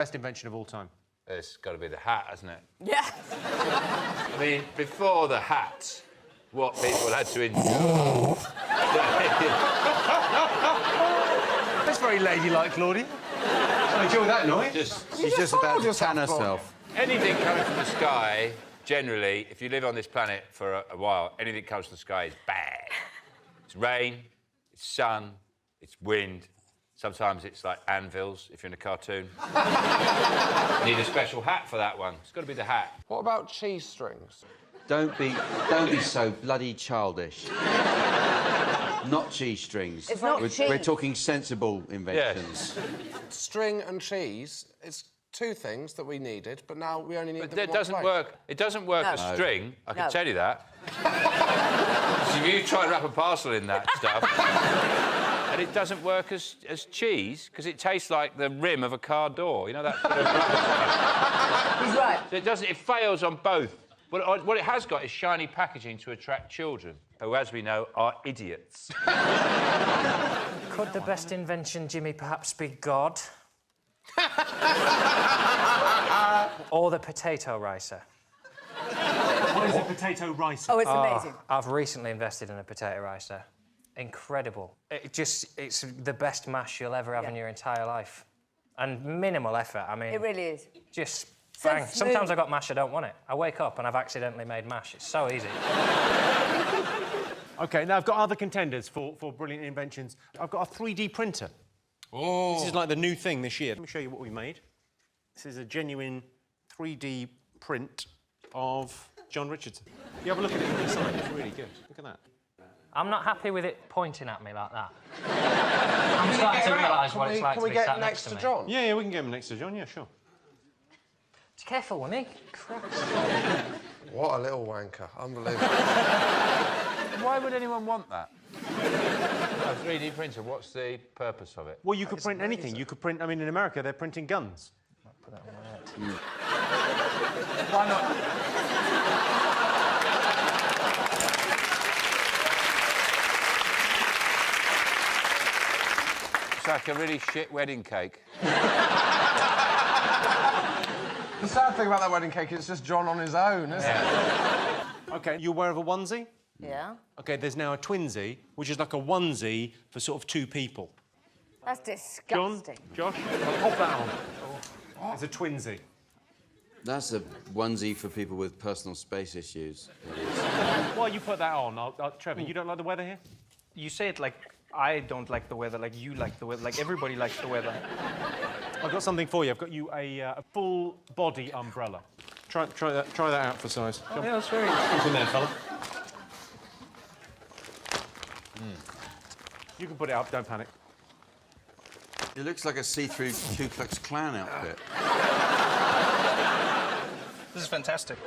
Best invention of all time. It's got to be the hat, hasn't it? Yeah. I mean, before the hat, what people had to endure. That's very ladylike, Claudia. I enjoy that noise. She's just about to tan herself. Anything coming from the sky, generally, if you live on this planet for a while, anything comes from the sky is bad. It's rain, it's sun, it's wind. Sometimes it's like anvils, if you're in a cartoon. You need a special hat for that one. It's got to be the hat. What about cheese strings? Don't be so bloody childish. Not cheese strings. It's not cheese. We're talking sensible inventions. Yes. String and cheese, it's two things that we needed, but now we only need them in It one doesn't place. work. It doesn't work No. as string, I can No. tell you that. So if you try and wrap a parcel in that stuff, and it doesn't work as cheese, because it tastes like the rim of a car door. You know that sort of rubber. He's right. So it doesn't. It fails on both. What it has got is shiny packaging to attract children, who, as we know, are idiots. Could the best invention, Jimmy, perhaps be God? Or the potato ricer? What is a potato ricer? Oh, it's amazing. I've recently invested in a potato ricer. Incredible. It's the best mash you'll ever have in your entire life. And minimal effort, I mean... It really is. Just So bang. smooth. Sometimes I got mash, I don't want it. I wake up and I've accidentally made mash. It's so easy. OK, now I've got other contenders for brilliant inventions. I've got a 3D printer. Oh. This is like the new thing this year. Let me show you what we made. This is a genuine 3D print of John Richardson. You have a look at it inside, it's really good. Look at that. I'm not happy with it pointing at me like that. I'm starting to realise what it's like Can to we be get sat next to to me. John? Yeah, we can get him next to John, yeah, sure. Just careful with me. Christ. What a little wanker. Unbelievable. Why would anyone want that? A 3D printer, what's the purpose of it? Well, you could print anything. You could print... I mean, in America, they're printing guns. Put that on my head. Why not? It's like a really shit wedding cake. The sad thing about that wedding cake is it's just John on his own, isn't it? OK, you aware of a onesie? Yeah. OK, there's now a twinsy, which is like a onesie for sort of two people. That's John, disgusting. Josh, I'll pop that on. It's a twinsy. That's a onesie for people with personal space issues. While you put that on, Trevor, you don't like the weather here? You say it like I don't like the weather, like you like the weather, like everybody likes the weather. I've got something for you. I've got you a full body umbrella. Try that out for size. Oh, yeah, that's very... What's in there, fella? You can put it up, don't panic. It looks like a see-through Ku Klux Klan outfit. This is fantastic.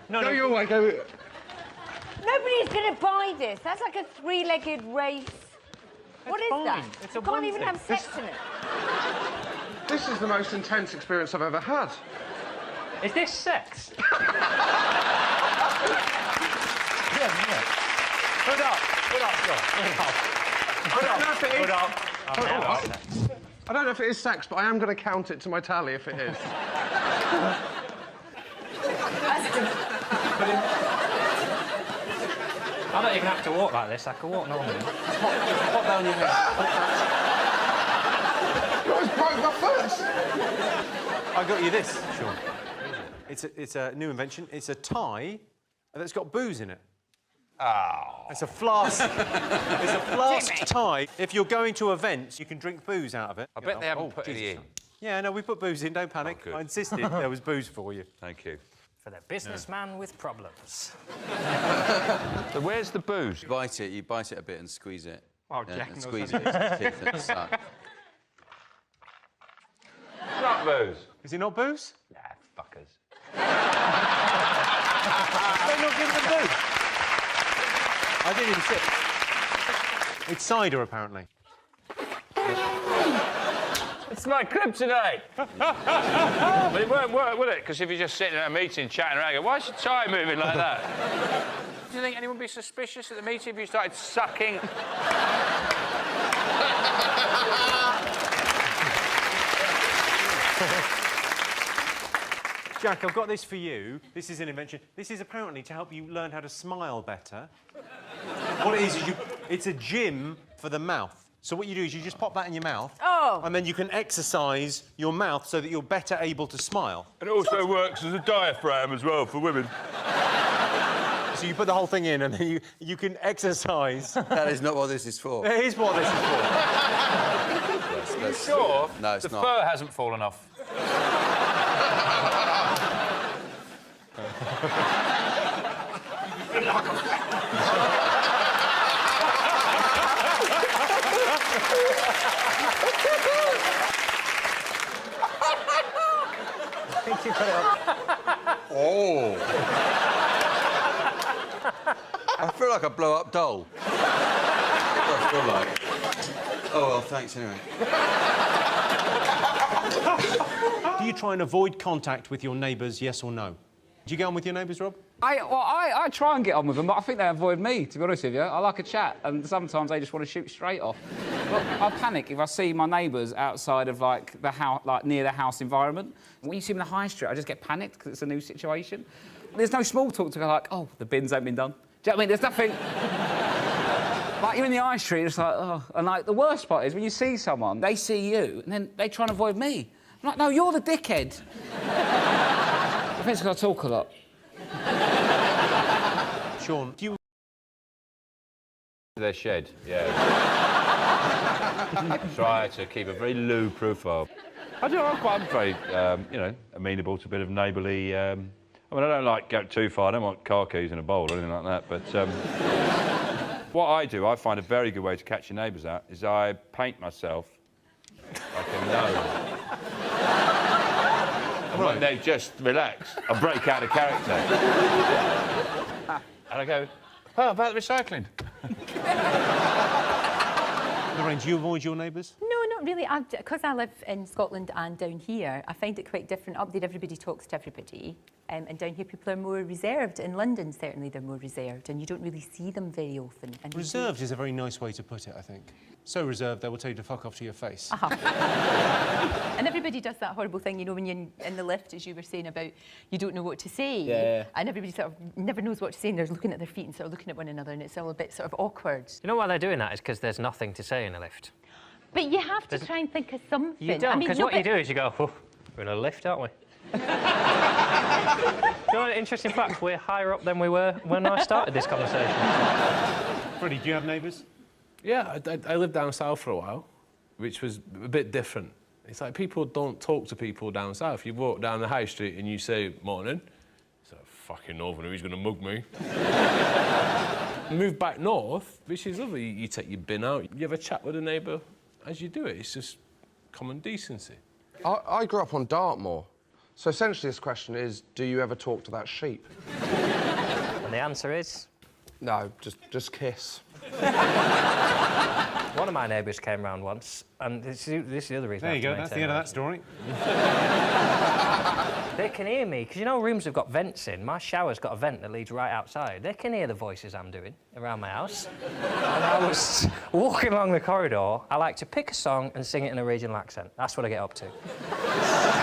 No, Your way, go. Nobody's going to buy this. That's like a three-legged race. What is fine. that? It's a You can't even onesie. have sex in it. This is the most intense experience I've ever had. Is this sex? Put up, John. I don't know if it is. Put up. I don't know if it is sex, but I am going to count it to my tally if it is. I don't even have to walk like this. I can walk normally. Pop down your head. You always broke my foot. I got you this, Sean. It's a new invention. It's a tie that's got booze in it. Oh. It's a flask. It's a flask tie. If you're going to events, you can drink booze out of it. I bet they haven't put any in. Yeah, no, we put booze in. Don't panic. good. I insisted there was booze for you. Thank you. For the businessman with problems. So where's the booze? You bite it a bit and squeeze it. Oh, and Jack knows squeeze how it to into the teeth and suck. Not booze. Is it not booze? Yeah, fuckers. They're not giving the booze. I didn't even sip. It's cider, apparently. It's my kryptonite. But it won't work, will it? Because if you're just sitting at a meeting chatting around, why is your tie moving like that? Do you think anyone would be suspicious at the meeting if you started sucking? Jack, I've got this for you. This is an invention. This is apparently to help you learn how to smile better. What it is it's a gym for the mouth. So what you do is you just pop that in your mouth. Oh. And then you can exercise your mouth so that you're better able to smile. And it also works as a diaphragm as well for women. So you put the whole thing in and then you can exercise. That is not what this is for. It is what this is for. Are you sure? No, it's the not. fur hasn't fallen off. Oh. I feel like a blow-up doll. That's what I feel like. Oh, well, thanks anyway. Do you try and avoid contact with your neighbours, yes or no? Do you get on with your neighbours, Rob? I try and get on with them, but I think they avoid me, to be honest with you. I like a chat, and sometimes they just want to shoot straight off. But I panic if I see my neighbours outside of, like, the house, like, near the house environment. When you see them in the high street, I just get panicked because it's a new situation. There's no small talk to go like, oh, the bins ain't been done. Do you know what I mean? There's nothing... Like, you're in the high street, it's like, oh... And, like, the worst part is when you see someone, they see you, and then they try and avoid me. I'm like, no, you're the dickhead. I think it's because I talk a lot. Sean, do you... Their shed, yeah. Try to keep a very low profile. I'm very, you know, amenable to a bit of neighbourly... I mean, I don't like go too far. I don't want car keys in a bowl or anything like that, but... what I do, I find a very good way to catch your neighbours out, is I paint myself like a gnome. And when they just relax, I break out of character. And I go, oh, about the recycling. Lorraine, do you avoid your neighbours? No, not really. Because I live in Scotland and down here, I find it quite different. Up there, everybody talks to everybody. And down here, people are more reserved. In London, certainly, they're more reserved, and you don't really see them very often. And Reserved is a very nice way to put it, I think. So reserved, they will tell you to fuck off to your face. And everybody does that horrible thing, you know, when you're in the lift, as you were saying about you don't know what to say. Yeah. And everybody sort of never knows what to say, and they're looking at their feet and sort of looking at one another, and it's all a bit sort of awkward. You know why they're doing that is because there's nothing to say in a lift. But you have to try and think of something. You don't, because what you do is you go, oh, we're in a lift, aren't we? You know, an interesting fact, we're higher up than we were when I started this conversation. Freddie, do you have neighbours? Yeah, I lived down south for a while, which was a bit different. It's like people don't talk to people down south. You walk down the high street and you say, morning. It's like, fucking northerner, who's going to mug me? Move back north, which is lovely. You take your bin out, you have a chat with a neighbour as you do it. It's just common decency. I grew up on Dartmoor. So essentially this question is, do you ever talk to that sheep? And the answer is? No, just kiss. One of my neighbours came round once, and this is the other reason. There you go, that's the end of that story. They can hear me, because you know rooms have got vents in. My shower's got a vent that leads right outside. They can hear the voices I'm doing around my house. And I was walking along the corridor. I like to pick a song and sing it in a regional accent. That's what I get up to.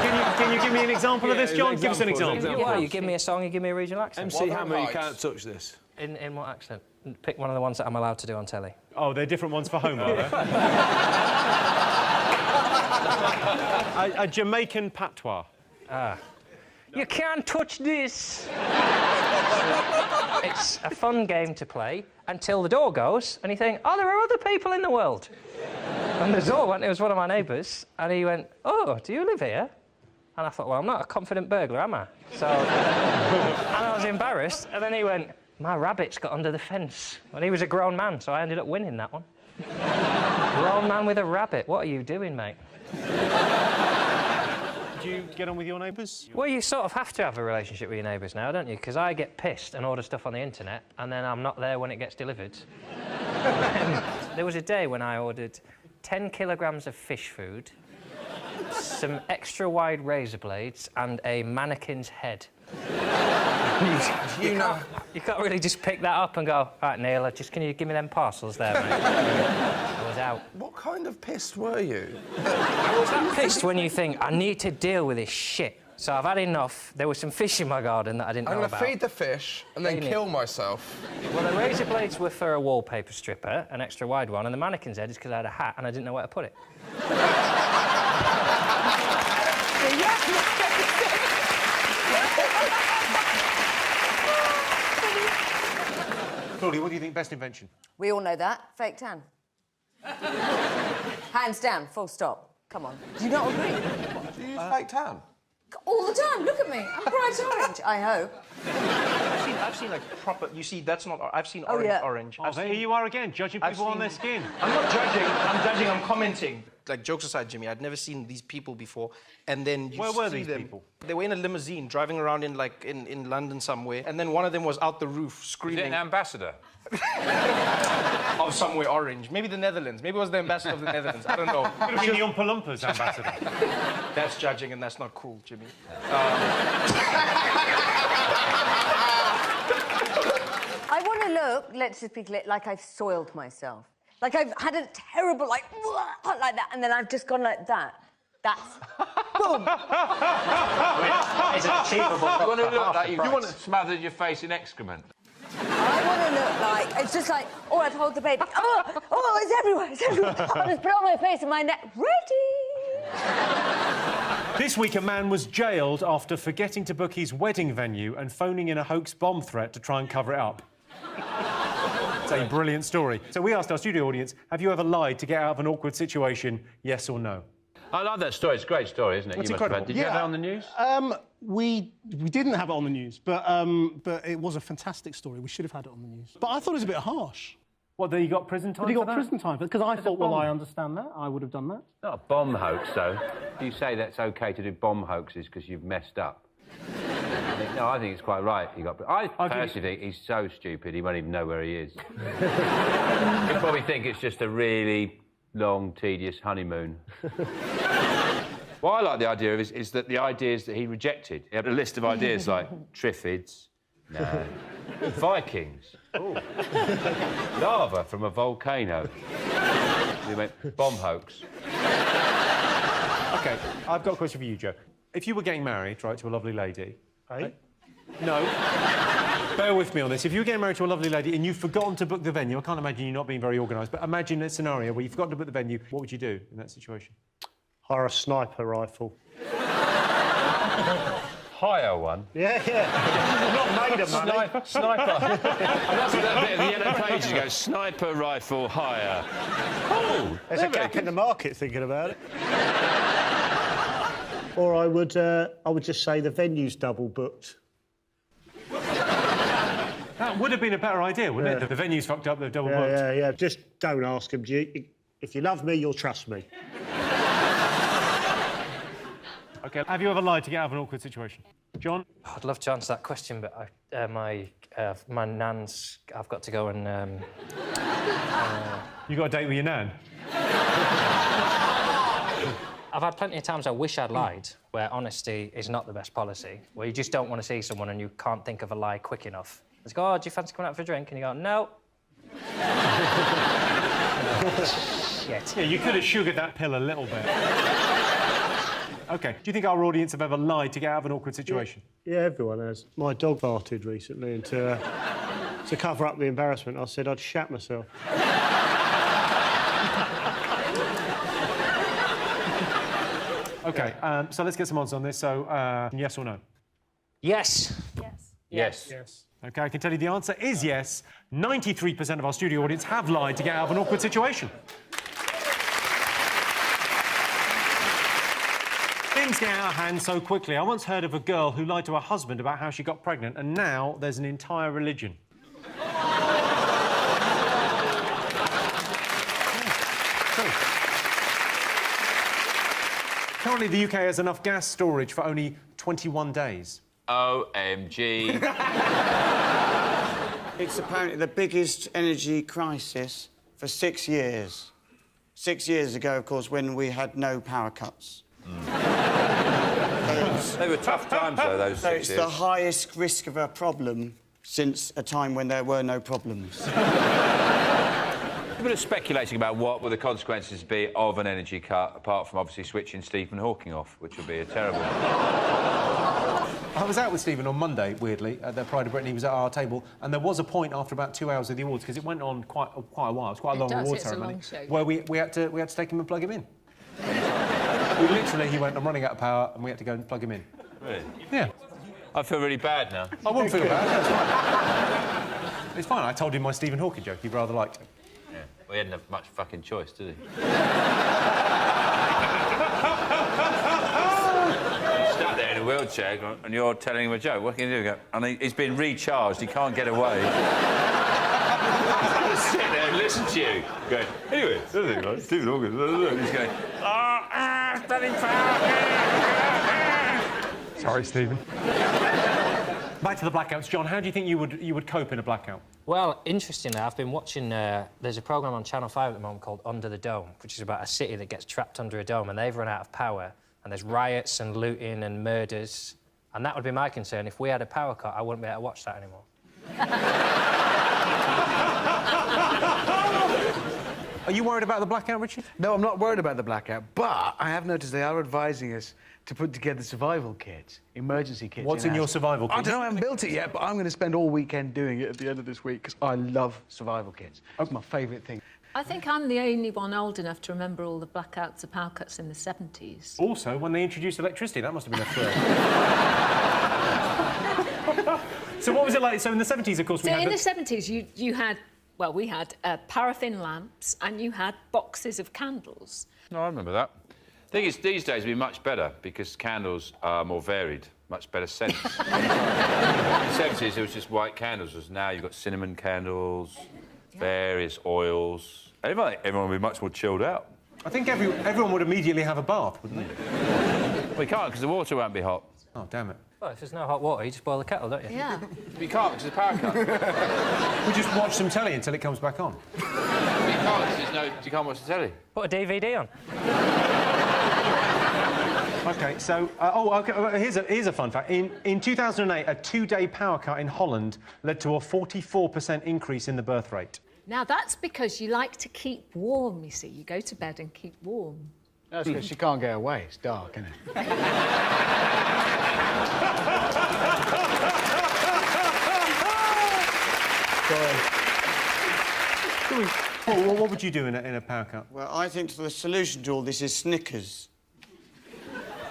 Can you give me an example of this, John? Give us an example. Yeah, you give me a song, you give me a regional accent. MC Hammer, you can't touch this. In what accent? Pick one of the ones that I'm allowed to do on telly. Oh, they're different ones for home, are there? a Jamaican patois. You can't touch this! It's a fun game to play until the door goes and you think, oh, there are other people in the world. And the door went, it was one of my neighbours, and he went, oh, do you live here? And I thought, well, I'm not a confident burglar, am I? So, and I was embarrassed, and then he went, my rabbit's got under the fence. And he was a grown man, so I ended up winning that one. Grown man with a rabbit, what are you doing, mate? Do you get on with your neighbours? Well, you sort of have to have a relationship with your neighbours now, don't you? Because I get pissed and order stuff on the internet, and then I'm not there when it gets delivered. There was a day when I ordered 10 kilograms of fish food, some extra wide razor blades, and a mannequin's head. You can't really just pick that up and go, all right, Neil, can you give me them parcels there, mate? was out. What kind of pissed were you? Pissed when you think, I need to deal with this shit. So I've had enough. There was some fish in my garden that I didn't know about. I'm going to feed the fish and then kill myself. Well, the razor blades were for a wallpaper stripper, an extra wide one, and the mannequin's head is because I had a hat and I didn't know where to put it. Claudia, what do you think best invention? We all know that. Fake tan. Hands down, full stop. Come on. Do you not agree? Do you use fake tan? All the time. Look at me. I'm bright orange, I hope. I've seen like proper. You see, that's not. I've seen Oh, orange. yeah. Orange. Oh, here you are again, judging people on their skin. I'm not judging. I'm judging. I'm commenting. Like, jokes aside, Jimmy, I'd never seen these people before, and then you Where were see these them. people? They were in a limousine driving around in like in London somewhere, and then one of them was out the roof Is it screaming. an ambassador? Of somewhere orange. Maybe the Netherlands. Maybe it was the ambassador of the Netherlands. I don't know. Could have been the Oompa Loompas ambassador. That's judging, and that's not cool, Jimmy. I want to look, let's just be clear, like I've soiled myself. Like I've had a terrible, like that, and then I've just gone like that. That's... boom! It's achievable. You want to look like you smothered your face in excrement. I want to look like... It's just like, oh, I've held the baby. Oh, it's everywhere, it's everywhere. I'll just put it on my face and my neck. Ready! This week, a man was jailed after forgetting to book his wedding venue and phoning in a hoax bomb threat to try and cover it up. It's a brilliant story. So we asked our studio audience, have you ever lied to get out of an awkward situation, yes or no? I love that story. It's a great story, isn't it? It's You must have incredible. had- Did you have that on the news? We didn't have it on the news, but it was a fantastic story. We should have had it on the news. But I thought it was a bit harsh. What, that you got prison time But he for got that? prison time because I thought, well, I understand that. I would have done that. Not a bomb hoax, though. You say that's OK to do bomb hoaxes because you've messed up. I think it's quite right. I personally think he's so stupid he won't even know where he is. He'll probably think it's just a really long, tedious honeymoon. What I like the idea of is that the ideas that he rejected. He had a list of ideas like Triffids, no, Vikings, ooh, lava from a volcano. He went bomb hoax. OK, I've got a question for you, Joe. If you were getting married, right, to a lovely lady... Hey? No. Bear with me on this. If you were getting married to a lovely lady and you've forgotten to book the venue, I can't imagine you not being very organised, but imagine a scenario where you've forgotten to book the venue, what would you do in that situation? Hire a sniper rifle. Hire one. Yeah. Not made of money. Sniper. And that's that bit of the yellow pages goes, sniper rifle hire. Oh, There's a gap in the market thinking about it. Or I would just say the venue's double booked. That would have been a better idea, wouldn't it? The venue's fucked up, they're double booked. Yeah. Just don't ask them. If you love me, you'll trust me. OK, have you ever lied to get out of an awkward situation? John? I'd love to answer that question, but my nan's... I've got to go and... You got a date with your nan? I've had plenty of times I wish I'd lied, where honesty is not the best policy, where you just don't want to see someone and you can't think of a lie quick enough. It's like, oh, do you fancy coming out for a drink? And you go, no. Shit. Yeah, you could have sugared that pill a little bit. OK, do you think our audience have ever lied to get out of an awkward situation? Yeah, everyone has. My dog farted recently, and to cover up the embarrassment, I said I'd shat myself. OK, so let's get some answers on this. So, yes or no? Yes. Yes. OK, I can tell you the answer is yes. 93% of our studio audience have lied to get out of an awkward situation. Things get out of hand so quickly. I once heard of a girl who lied to her husband about how she got pregnant, and now there's an entire religion. Currently, the UK has enough gas storage for only 21 days. OMG. It's apparently the biggest energy crisis for 6 years. 6 years ago, of course, when we had no power cuts. They were tough times, though, those 6 years. It's the highest risk of a problem since a time when there were no problems. bit of speculating about what will the consequences be of an energy cut, apart from obviously switching Stephen Hawking off, which would be a terrible... I was out with Stephen on Monday, weirdly, at the Pride of Britain. He was at our table, and there was a point after about 2 hours of the awards, because it went on quite a while. It was quite a long award ceremony, where we had to take him and plug him in. He went, I'm running out of power, and we had to go and plug him in. Really? Yeah. I feel really bad now. I won't feel bad. That's fine. It's fine. I told him my Stephen Hawking joke. He rather liked it. Yeah. Well, he hadn't have much fucking choice, did he? Stuck there in a wheelchair, and you're telling him a joke. What can you do? Go, and he's been recharged. He can't get away. He's got to sit there and listen to you. Going, anyway, Stephen Hawking. He's going, studying power. Sorry, Stephen. Back to the blackouts. John, how do you think you would cope in a blackout? Well, interestingly, I've been watching... there's a programme on Channel 5 at the moment called Under the Dome, which is about a city that gets trapped under a dome, and they've run out of power, and there's riots and looting and murders, and that would be my concern. If we had a power cut, I wouldn't be able to watch that anymore. Are you worried about the blackout, Richard? No, I'm not worried about the blackout, but I have noticed they are advising us to put together survival kits, emergency kits. What's in your survival kit? I don't know, I haven't built it yet, but I'm going to spend all weekend doing it at the end of this week, because I love survival kits. It's my favourite thing. I think I'm the only one old enough to remember all the blackouts and power cuts in the 70s. Also, when they introduced electricity, that must have been a thrill. So what was it like? So in the 70s, of course, we had... in the 70s, you had... Well, we had paraffin lamps and you had boxes of candles. No, I remember that. The thing is, these days would be much better because candles are more varied, much better scents. In the 70s, it was just white candles, whereas now you've got cinnamon candles, various oils. Everyone would be much more chilled out. I think everyone would immediately have a bath, wouldn't they? Well, you can't, because the water won't be hot. Oh, damn it. Well, if there's no hot water, you just boil the kettle, don't you? Yeah. You can't, because the power cut. We just watch some telly until it comes back on. You can't, because you can't watch the telly. Put a DVD on. OK, so... here's a fun fact. In 2008, a 2-day power cut in Holland led to a 44% increase in the birth rate. Now, that's because you like to keep warm, you see. You go to bed and keep warm. That's because she can't get away. It's dark, isn't it? Well, what would you do in a power cut? Well, I think the solution to all this is Snickers.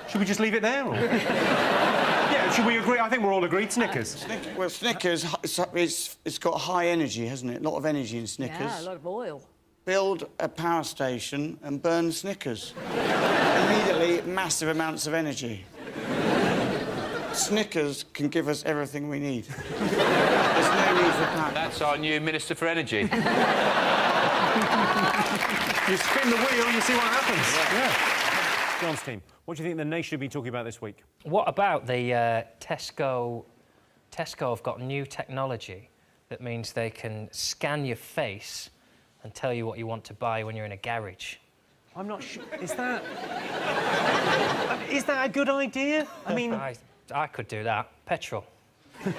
Should we just leave it there, or...? Yeah, should we agree? I think we're all agreed. Snickers. Well, Snickers, it's got high energy, hasn't it? A lot of energy in Snickers. Yeah, a lot of oil. Build a power station and burn Snickers. Immediately, massive amounts of energy. Snickers can give us everything we need. There's no need for power. That's our new Minister for Energy. You spin the wheel, you see what happens. Yeah. John's team, what do you think the nation have been talking about this week? What about the Tesco? Tesco have got new technology that means they can scan your face and tell you what you want to buy when you're in a garage. I'm not sure. Is that a good idea? I mean... I could do that. Petrol. So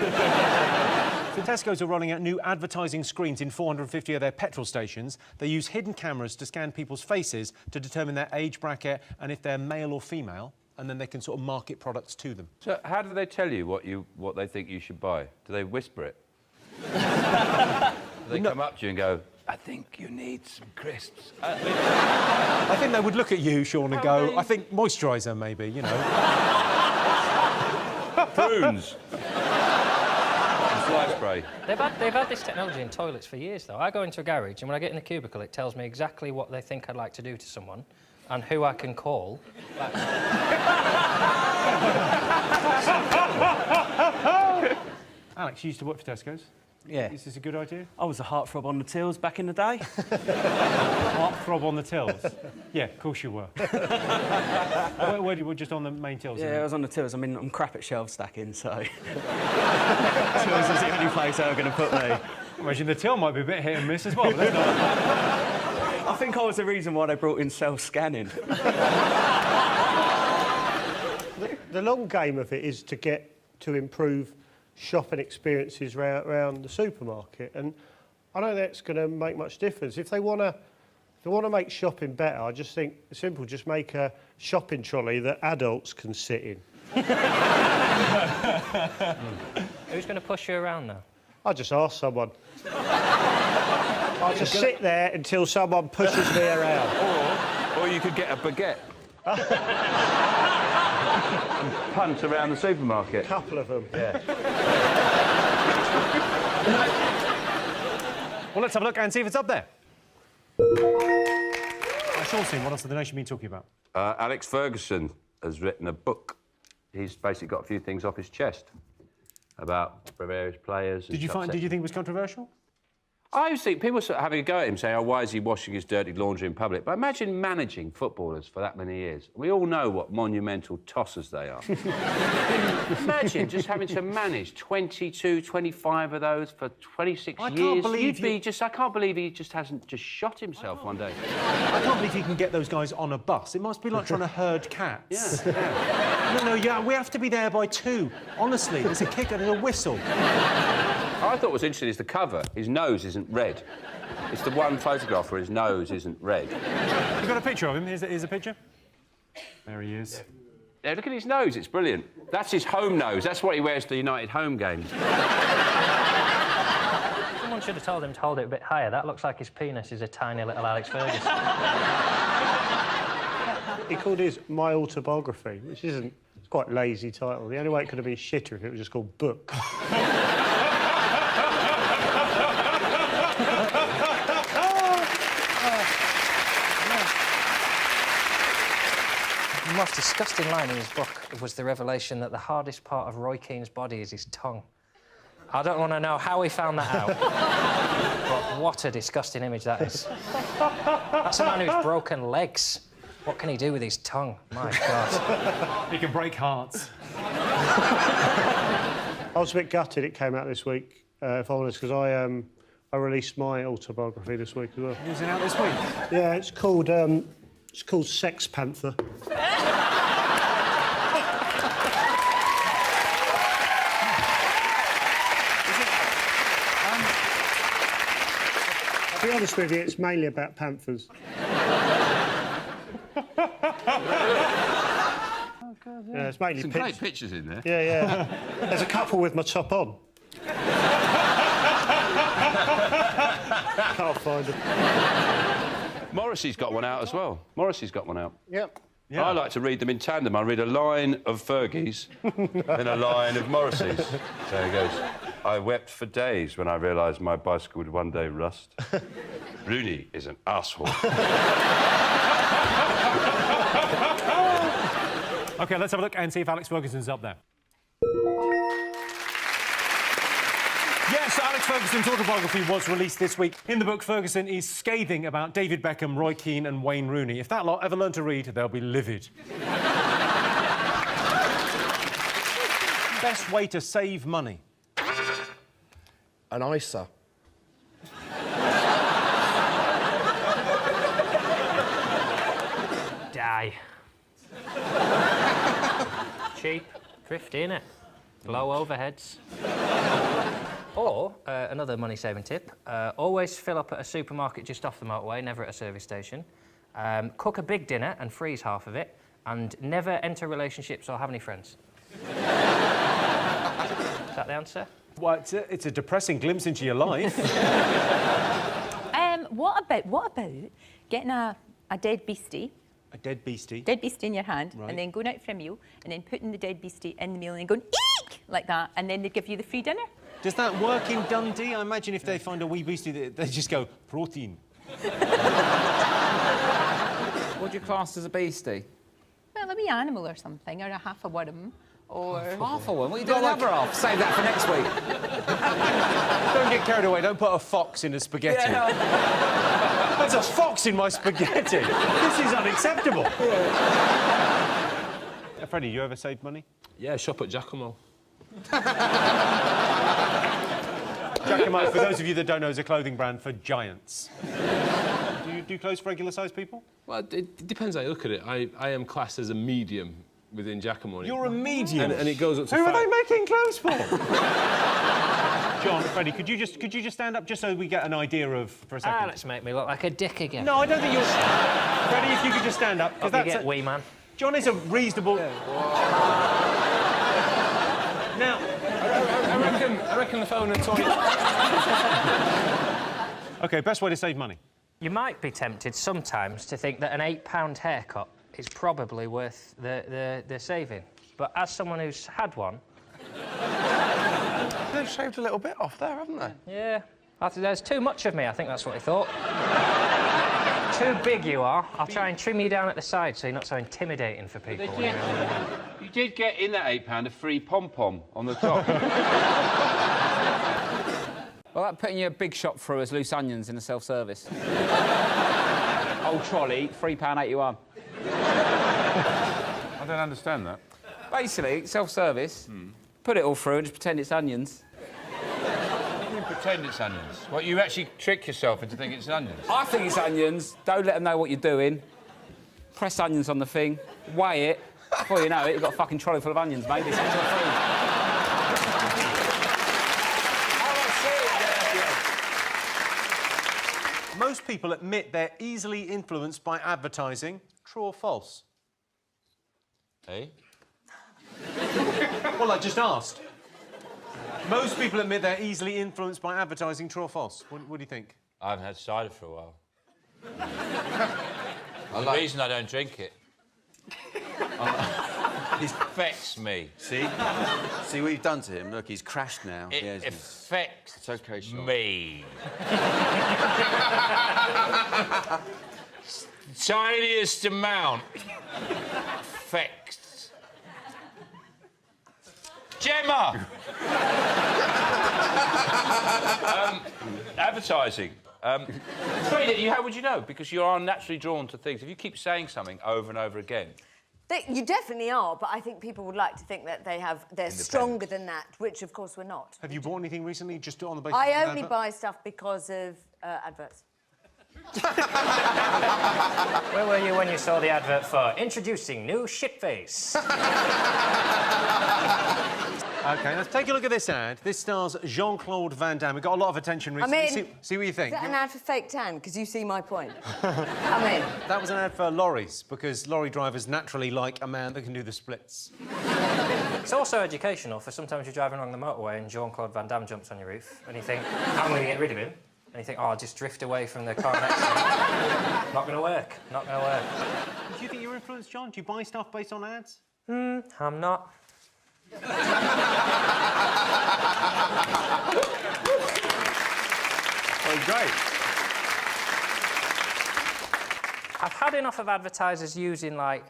Tesco's are rolling out new advertising screens in 450 of their petrol stations. They use hidden cameras to scan people's faces to determine their age bracket and if they're male or female, and then they can sort of market products to them. So how do they tell you what they think you should buy? Do they whisper it? Do they come up to you and go, I think you need some crisps? I think they would look at you, Sean, and go, I think moisturiser, maybe, you know. Prunes. Fly spray. They've had this technology in toilets for years, though. I go into a garage, and when I get in the cubicle, it tells me exactly what they think I'd like to do to someone and who I can call. Alex, you used to work for Tesco's. Yeah. Is this a good idea? I was a heartthrob on the tills back in the day. Heartthrob on the tills? Yeah, of course you were. where you were just on the main tills? Yeah, I was on the tills. I mean, I'm crap at shelf stacking, so... tills is the only place they were going to put me. Imagine the till might be a bit hit and miss as well. But I think I was the reason why they brought in self-scanning. The long game of it is to improve shopping experiences around the supermarket, and I don't think it's going to make much difference. If they want to make shopping better, I just think it's simple. Just make a shopping trolley that adults can sit in. Who's going to push you around now? I'll just ask someone. I'll just sit there until someone pushes me around. Or you could get a baguette. And punt around the supermarket. A couple of them. Yeah. Well, let's have a look and see if it's up there. Sean, what else has the nation been talking about? Alex Ferguson has written a book. He's basically got a few things off his chest about various players. Did you think it was controversial? I think people were sort of having a go at him, saying, oh, why is he washing his dirty laundry in public? But imagine managing footballers for that many years. We all know what monumental tossers they are. Imagine just having to manage 22, 25 of those for 26 years. I can't believe he just hasn't just shot himself one day. I can't believe you can get those guys on a bus. It must be like trying to herd cats. Yeah. We have to be there by 2. Honestly, there's a kick and there's a whistle. I thought what was interesting is the cover. His nose isn't red. It's the one photograph where his nose isn't red. You've got a picture of him? Here's a picture. There he is. Yeah, look at his nose. It's brilliant. That's his home nose. That's what he wears to the United home games. Someone should have told him to hold it a bit higher. That looks like his penis is a tiny little Alex Ferguson. He called his My Autobiography, which isn't... It's quite a lazy title. The only way it could have been shitter if it was just called Book. The most disgusting line in his book was the revelation that the hardest part of Roy Keane's body is his tongue. I don't want to know how he found that out, but what a disgusting image that is. That's a man who's broken legs. What can he do with his tongue? My God. He can break hearts. I was a bit gutted it came out this week, if I'm honest, because I released my autobiography this week as well. Is it out this week? Yeah, it's called Sex Panther. To be honest with you, it's mainly about panthers. Yeah, it's mainly some great pictures in there. Yeah, yeah. There's a couple with my top on. Can't find them. Morrissey's got one out as well. Morrissey's got one out. Yep. Yeah. I like to read them in tandem. I read a line of Fergie's, then a line of Morrissey's. So he goes, I wept for days when I realised my bicycle would one day rust. Rooney is an arsehole. OK, let's have a look and see if Alex Ferguson's up there. Yes, Alex Ferguson's autobiography was released this week. In the book, Ferguson is scathing about David Beckham, Roy Keane and Wayne Rooney. If that lot ever learn to read, they'll be livid. Best way to save money? An ISA. Die. Cheap, thrifty, innit? Low overheads. Or, another money-saving tip, always fill up at a supermarket just off the motorway, never at a service station. Cook a big dinner and freeze half of it, and never enter relationships or have any friends. Is that the answer? Well, it's a depressing glimpse into your life. What about getting a dead beastie? A dead beastie? Dead beastie in your hand, right. And then going out for a meal, and then putting the dead beastie in the meal and then going, eek! Like that, and then they give you the free dinner. Does that work in Dundee? I imagine if they find a wee beastie, they just go, protein. What do you class as a beastie? Well, a wee animal or something, or a half a worm, or... Half a worm? What are you doing with the other half? Save that for next week. Don't get carried away. Don't put a fox in a spaghetti. Yeah. There's a fox in my spaghetti. This is unacceptable. Freddie, you ever saved money? Yeah, shop at Giacomo. Giacomo, for those of you that don't know, is a clothing brand for giants. Do you do clothes for regular-sized people? Well, it depends how you look at it. I am classed as a medium within Giacomo. You're a medium. And it goes up to Who are 5. they making clothes for? John, Freddie, could you just stand up just so we get an idea of for a second? Let's make me look like a dick again. No, I don't think you're. Freddie, if you could just stand up, Because that's wee man. John is a reasonable. Now, I reckon the phone and toilet. OK, best way to save money. You might be tempted sometimes to think that an £8 haircut is probably worth the saving. But as someone who's had one... They've shaved a little bit off there, haven't they? Yeah. There's too much of me, I think that's what he thought. Too big you are. I'll try and trim you down at the side so you're not so intimidating for people. You did get in that £8 a free pom-pom on the top. Well, that putting your big shop through as loose onions in a self-service. Old trolley, £3.81. I don't understand that. Basically, self-service, put it all through and just pretend it's onions. You pretend it's onions. What, you actually trick yourself into thinking it's onions? I think it's onions. Don't let them know what you're doing. Press onions on the thing, weigh it. Before you know it, you've got a fucking trolley full of onions, mate. It's into a food. Most people admit they're easily influenced by advertising. True or false? Hey? Well, I just asked. Most people admit they're easily influenced by advertising. True or false? What do you think? I haven't had cider for a while. The reason I don't drink it... it affects me. See? See what you've done to him? Look, he's crashed now. It affects it's okay, Sean. me. Tiniest amount affects... Gemma! Advertising. How would you know? Because you are naturally drawn to things. If you keep saying something over and over again... You definitely are, but I think people would like to think that they're stronger than that, which, of course, we're not. Have you bought anything recently just on the basis of I an only advert? buy stuff because of adverts. Where were you when you saw the advert for introducing new shitface? OK, let's take a look at this ad. This stars Jean-Claude Van Damme. It got a lot of attention recently. I'm in. See what you think. Is that an ad for fake tan? Because you see my point. I'm in. That was an ad for lorries, because lorry drivers naturally like a man that can do the splits. It's also educational for sometimes you're driving along the motorway and Jean-Claude Van Damme jumps on your roof and you think, how am I going to get rid of him? And you think, oh, I'll just drift away from the car next to me. Not going to work. Not going to work. Do you think you're influenced, John? Do you buy stuff based on ads? I'm not. Oh, great. I've had enough of advertisers using, like...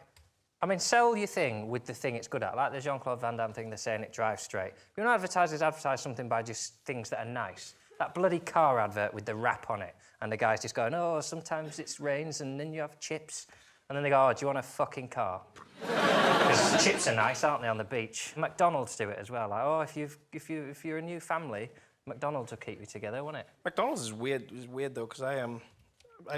I mean, sell your thing with the thing it's good at. Like the Jean-Claude Van Damme thing, they're saying it drives straight. You know, advertisers advertise something by just things that are nice. That bloody car advert with the wrap on it. And the guy's just going, oh, sometimes it rains and then you have chips. And then they go, oh, do you want a fucking car? Because chips are nice, aren't they, on the beach? McDonald's do it as well. Like, oh, if you're a new family, McDonald's will keep you together, won't it? McDonald's is weird. It's weird though, because I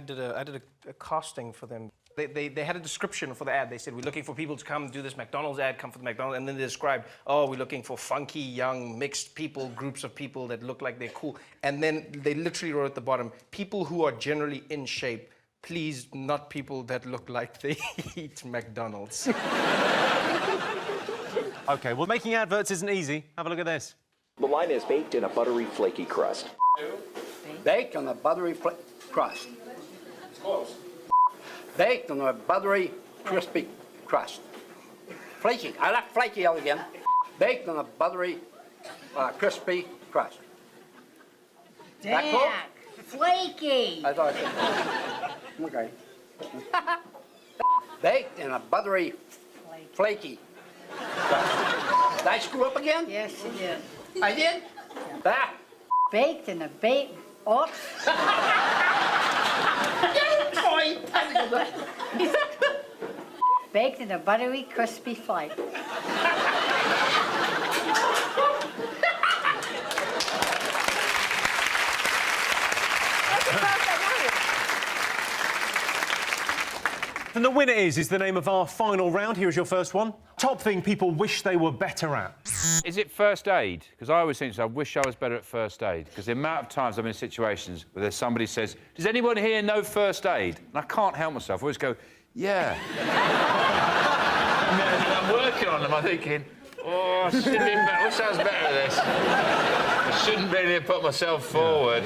did a casting for them. They had a description for the ad. They said, we're looking for people to come do this McDonald's ad, come for the McDonald's. And then they described, oh, we're looking for funky, young, mixed people, groups of people that look like they're cool. And then they literally wrote at the bottom, people who are generally in shape, please not people that look like they eat McDonald's. OK, well, making adverts isn't easy. Have a look at this. The line is baked in a buttery, flaky crust. Baked on a buttery crust. It's close. Baked on a buttery, crispy crust. Flaky. I like flaky again. Baked on a buttery, crispy crust. That cool? Flaky. I thought so. Okay. Baked in a buttery, flaky crust. Did I screw up again? Yes, you did. I did? That. Baked in a baked... Oh. Baked in a buttery, crispy flake. And the winner is the name of our final round. Here is your first one. Top thing people wish they were better at. Is it first aid? Because I always think, I wish I was better at first aid. Because the amount of times I'm in situations where there's somebody says, does anyone here know first aid? And I can't help myself. I always go, yeah. And then I'm working on them. I'm thinking, oh, I should be better. I wish I was better at this. I shouldn't really have put myself forward.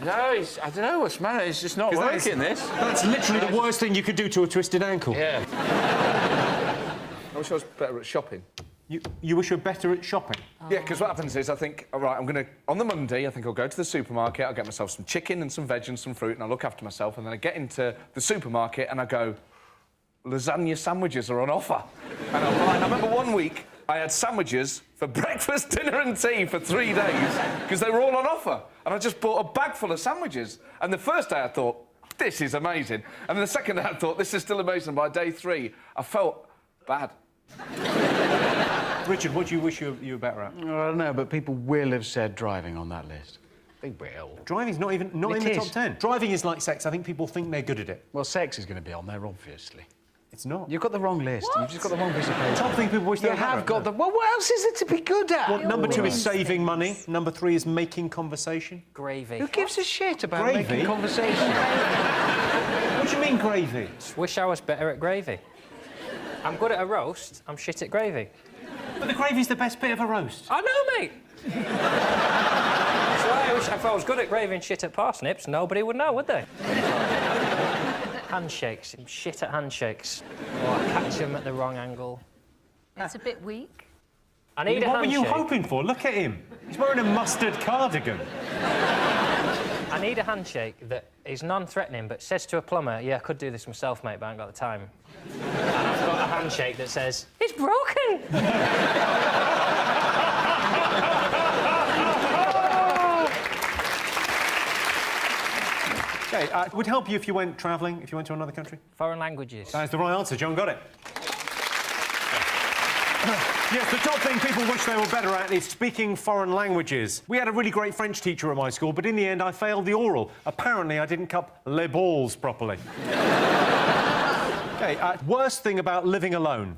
No, I don't know what's the matter. It's just not working, this. That's literally the worst thing you could do to a twisted ankle. Yeah. I wish I was better at shopping. You wish you were better at shopping? Yeah, because what happens is I think, all right, I'm going to... On the Monday, I think I'll go to the supermarket, I'll get myself some chicken and some veg and some fruit, and I'll look after myself, and then I get into the supermarket and I go, lasagna sandwiches are on offer. And I'll buy... I remember one week I had sandwiches for breakfast, dinner and tea for 3 days because they were all on offer. And I just bought a bag full of sandwiches. And the first day I thought, this is amazing. And the second day I thought, this is still amazing. By day 3, I felt bad. Richard, what do you wish you were better at? I don't know, but people will have said driving on that list. They will. Driving's not in the top 10. Driving is like sex. I think people think they're good at it. Well, sex is going to be on there, obviously. It's not. You've got the wrong list. What? You've just got the wrong piece of paper. Top thing people wish they were better at. You have got the... Well, what else is there to be good at? Well, number 2 is saving money. Number 3 is making conversation. Gravy. Who gives a shit about Gravy? making conversation? What do you mean, gravy? Wish I was better at gravy. I'm good at a roast, I'm shit at gravy. But the gravy's the best bit of a roast. I know, mate! So I wish if I was good at gravy and shit at parsnips, nobody would know, would they? Handshakes. I'm shit at handshakes. Or I catch them at the wrong angle. It's a bit weak. I need a What were handshake. you hoping for? Look at him. He's wearing a mustard cardigan. I need a handshake that is non-threatening but says to a plumber, yeah, I could do this myself, mate, but I ain't got the time. And I've got a handshake that says, it's broken! OK, it would help you if you went travelling, if you went to another country? Foreign languages. That's the right answer. John got it. Yes, the top thing people wish they were better at is speaking foreign languages. We had a really great French teacher at my school, but in the end I failed the oral. Apparently I didn't cup les balls properly. OK, worst thing about living alone?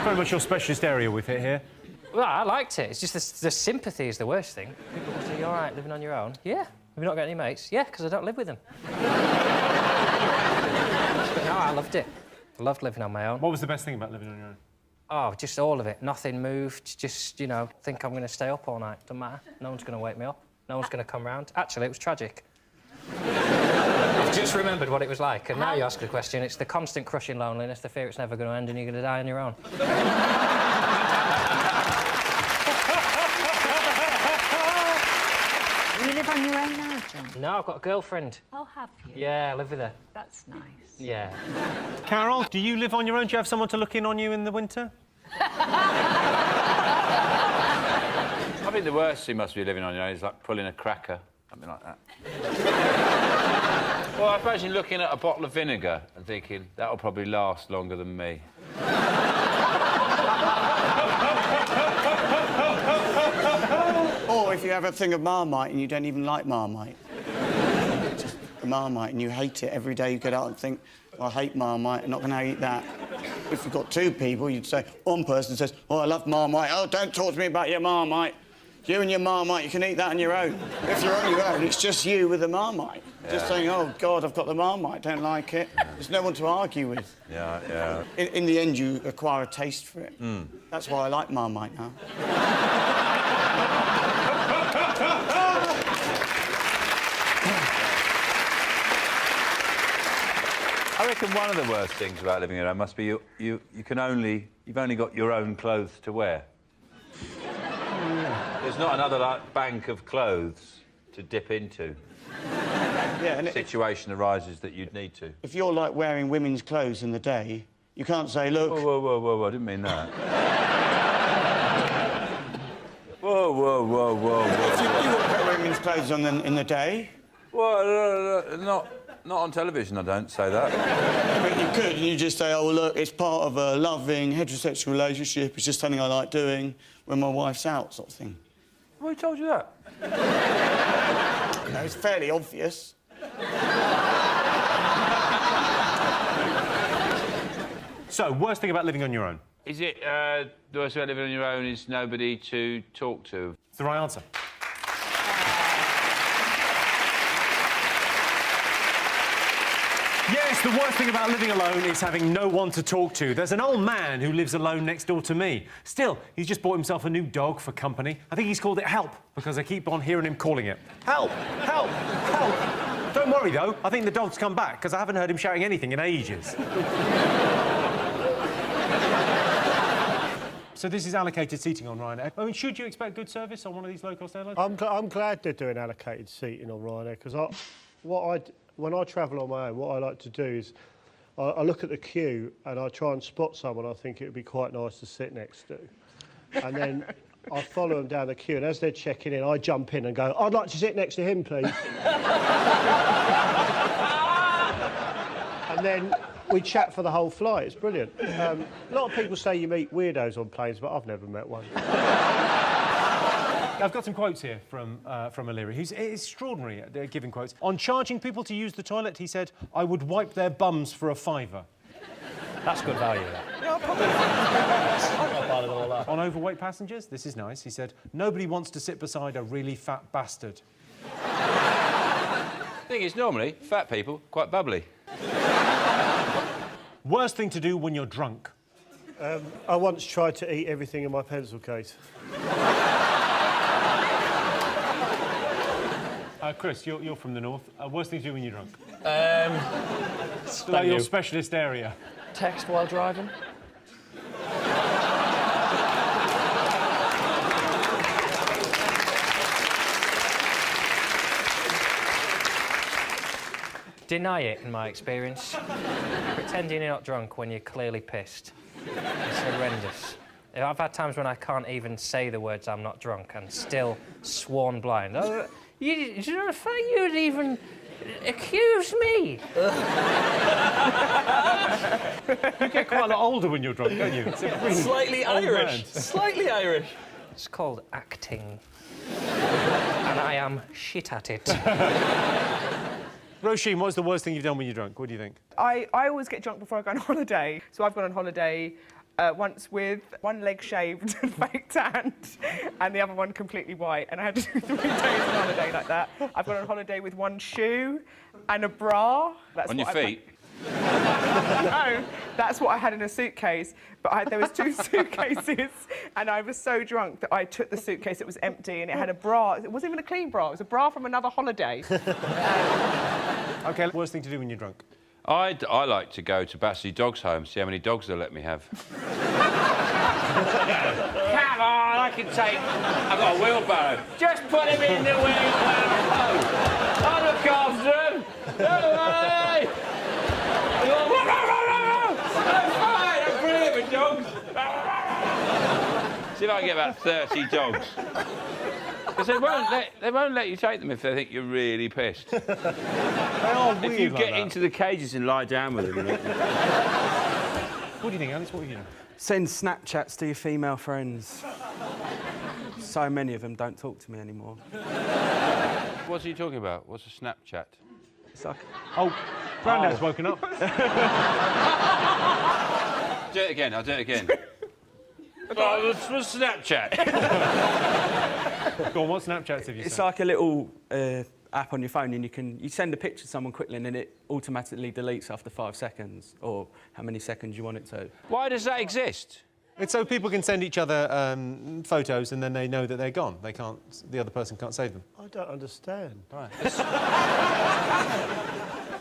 Very much your specialist area we've hit here. Well, I liked it. It's just the sympathy is the worst thing. People say, you all right living on your own? Yeah. Have you not got any mates? Yeah, because I don't live with them. But no, I loved it. I loved living on my own. What was the best thing about living on your own? Oh, just all of it. Nothing moved. Just, you know, think I'm going to stay up all night. Doesn't matter. No one's going to wake me up. No one's going to come round. Actually, it was tragic. I've just remembered what it was like, and now you ask the question, it's the constant crushing loneliness, the fear it's never going to end and you're going to die on your own. You live on your own now, John? No, I've got a girlfriend. Oh, have you? Yeah, I live with her. That's nice. Yeah. Carol, do you live on your own? Do you have someone to look in on you in the winter? I think the worst thing must be living on your own is like pulling a cracker, something like that. Well, I imagine looking at a bottle of vinegar and thinking, that'll probably last longer than me. Or if you have a thing of Marmite and you don't even like Marmite. Just a Marmite and you hate it every day you get out and think, well, I hate Marmite, I'm not going to eat that. If you've got 2 people, you'd say, one person says, oh, I love Marmite. Oh, don't talk to me about your Marmite. You and your Marmite, you can eat that on your own. If you're on your own, it's just you with the Marmite. Yeah. Just saying, oh, God, I've got the Marmite, don't like it. Yeah. There's no one to argue with. Yeah, yeah. In the end, you acquire a taste for it. Mm. That's why I like Marmite now. I reckon one of the worst things about living alone must be you've only got your own clothes to wear. There's not another like bank of clothes to dip into. Yeah, and situation arises that you'd need to. If you're like wearing women's clothes in the day, you can't say, look. Whoa, I didn't mean that. Whoa. If you wouldn't wear women's clothes on in the day. Well, not on television, I don't say that. But you could, and you just say, oh, look, it's part of a loving, heterosexual relationship. It's just something I like doing when my wife's out, sort of thing. Who told you that? You know, it's fairly obvious. So, worst thing about living on your own? Is it the worst thing about living on your own is nobody to talk to? It's the right answer. Yes, the worst thing about living alone is having no one to talk to. There's an old man who lives alone next door to me. Still, he's just bought himself a new dog for company. I think he's called it Help, because I keep on hearing him calling it. Help! Help! Help! Don't worry, though. I think the dog's come back, because I haven't heard him shouting anything in ages. So this is allocated seating on Ryanair. I mean, should you expect good service on one of these low-cost airlines? I'm glad they're doing allocated seating on Ryanair, because when I travel on my own, what I like to do is I look at the queue and I try and spot someone I think it would be quite nice to sit next to. And then I follow them down the queue, and as they're checking in, I jump in and go, I'd like to sit next to him, please. And then we chat for the whole flight. It's brilliant. A lot of people say you meet weirdos on planes, but I've never met one. I've got some quotes here from O'Leary, who's extraordinary at giving quotes. On charging people to use the toilet, he said, I would wipe their bums for a £5. That's good value, that. Yeah, probably. On overweight passengers, this is nice, he said, nobody wants to sit beside a really fat bastard. The thing is, normally, fat people, quite bubbly. Worst thing to do when you're drunk? I once tried to eat everything in my pencil case. Chris, you're from the north. Worst thing to do when you're drunk? Like your specialist area. Text while driving. Deny it, in my experience. Pretending you're not drunk when you're clearly pissed. It's horrendous. I've had times when I can't even say the words I'm not drunk and still sworn blind. Oh, you know, the fact you would even accuse me. You get quite a lot older when you're drunk, don't you? It's a Slightly Irish. Slightly Irish. It's called acting. And I am shit at it. Roisin, what's the worst thing you've done when you're drunk? What do you think? I always get drunk before I go on holiday. So I've gone on holiday once with one leg shaved and fake tanned and the other one completely white, and I had to do 3 days on holiday like that. I've gone on holiday with one shoe and a bra. That's on your feet? No, that's what I had in a suitcase, but there was 2 suitcases, and I was so drunk that I took the suitcase, it was empty, and it had a bra. It wasn't even a clean bra, it was a bra from another holiday. OK, worst thing to do when you're drunk? I like to go to Battersea Dogs Home, see how many dogs they'll let me have. Come on, I can take... I've got a wheelbarrow. Just put him in the wheelbarrow. I'll look after him. Don't worry. I'm fine, I'm brilliant with dogs. See if I can get about 30 dogs. Because they won't let you take them if they think you're really pissed. They are weird. If you like get that. into the cages and lie down with them. What do you think, Alice? What have you done? Send Snapchats to your female friends. So many of them don't talk to me anymore. What's he talking about? What's a Snapchat? It's like... Oh, Grandad's woken up. Do it again, I'll do it again. Oh, this was Snapchat. Go on, what Snapchats have you It's sent? like a little app on your phone, and you send a picture to someone quickly, and then it automatically deletes after 5 seconds, or how many seconds you want it to. Why does that exist? It's so people can send each other photos, and then they know that they're gone. They can't. The other person can't save them. I don't understand. Right.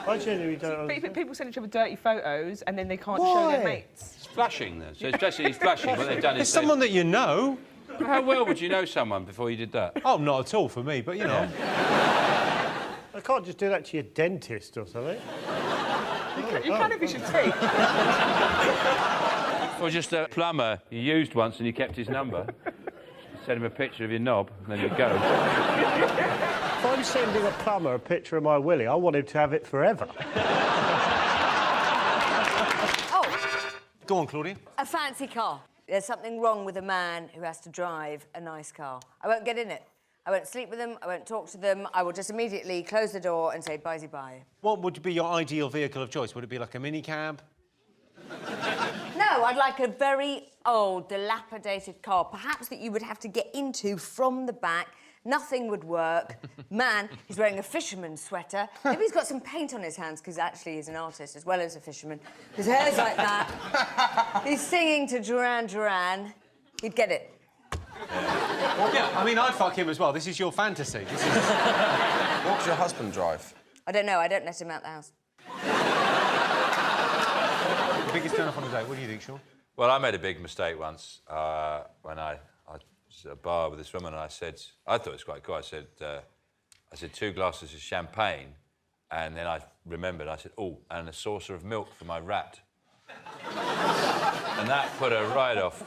I genuinely don't understand. People send each other dirty photos and then they can't show their mates. It's flashing, then. So it's basically flashing. What they've done is... It's someone that you know. How well would you know someone before you did that? Oh, not at all for me, but, you know. I can't just do that to your dentist or something. You can if you should take. Or just a plumber you used once and you kept his number. Send him a picture of your knob, and then you go. If I'm sending a plumber a picture of my willy, I want him to have it forever. Oh, Go on, Claudia. a fancy car. There's something wrong with a man who has to drive a nice car. I won't get in it. I won't sleep with them. I won't talk to them. I will just immediately close the door and say bye-bye. What would be your ideal vehicle of choice? Would it be like a minicab? No, I'd like a very old, dilapidated car, perhaps that you would have to get into from the back. Nothing would work. Man, he's wearing a fisherman's sweater. Maybe he's got some paint on his hands, because actually he's an artist as well as a fisherman. His hair's like that. He's singing to Duran Duran. You'd get it. Well, yeah, I mean, I'd fuck him as well. This is your fantasy. This is... What does your husband drive? I don't know. I don't let him out the house. The biggest turn-off on a date. What do you think, Sean? Well, I made a big mistake once when I was at a bar with this woman, and I thought it was quite cool. I said 2 glasses of champagne, and then I remembered. I said, oh, and a saucer of milk for my rat. And that put her right off.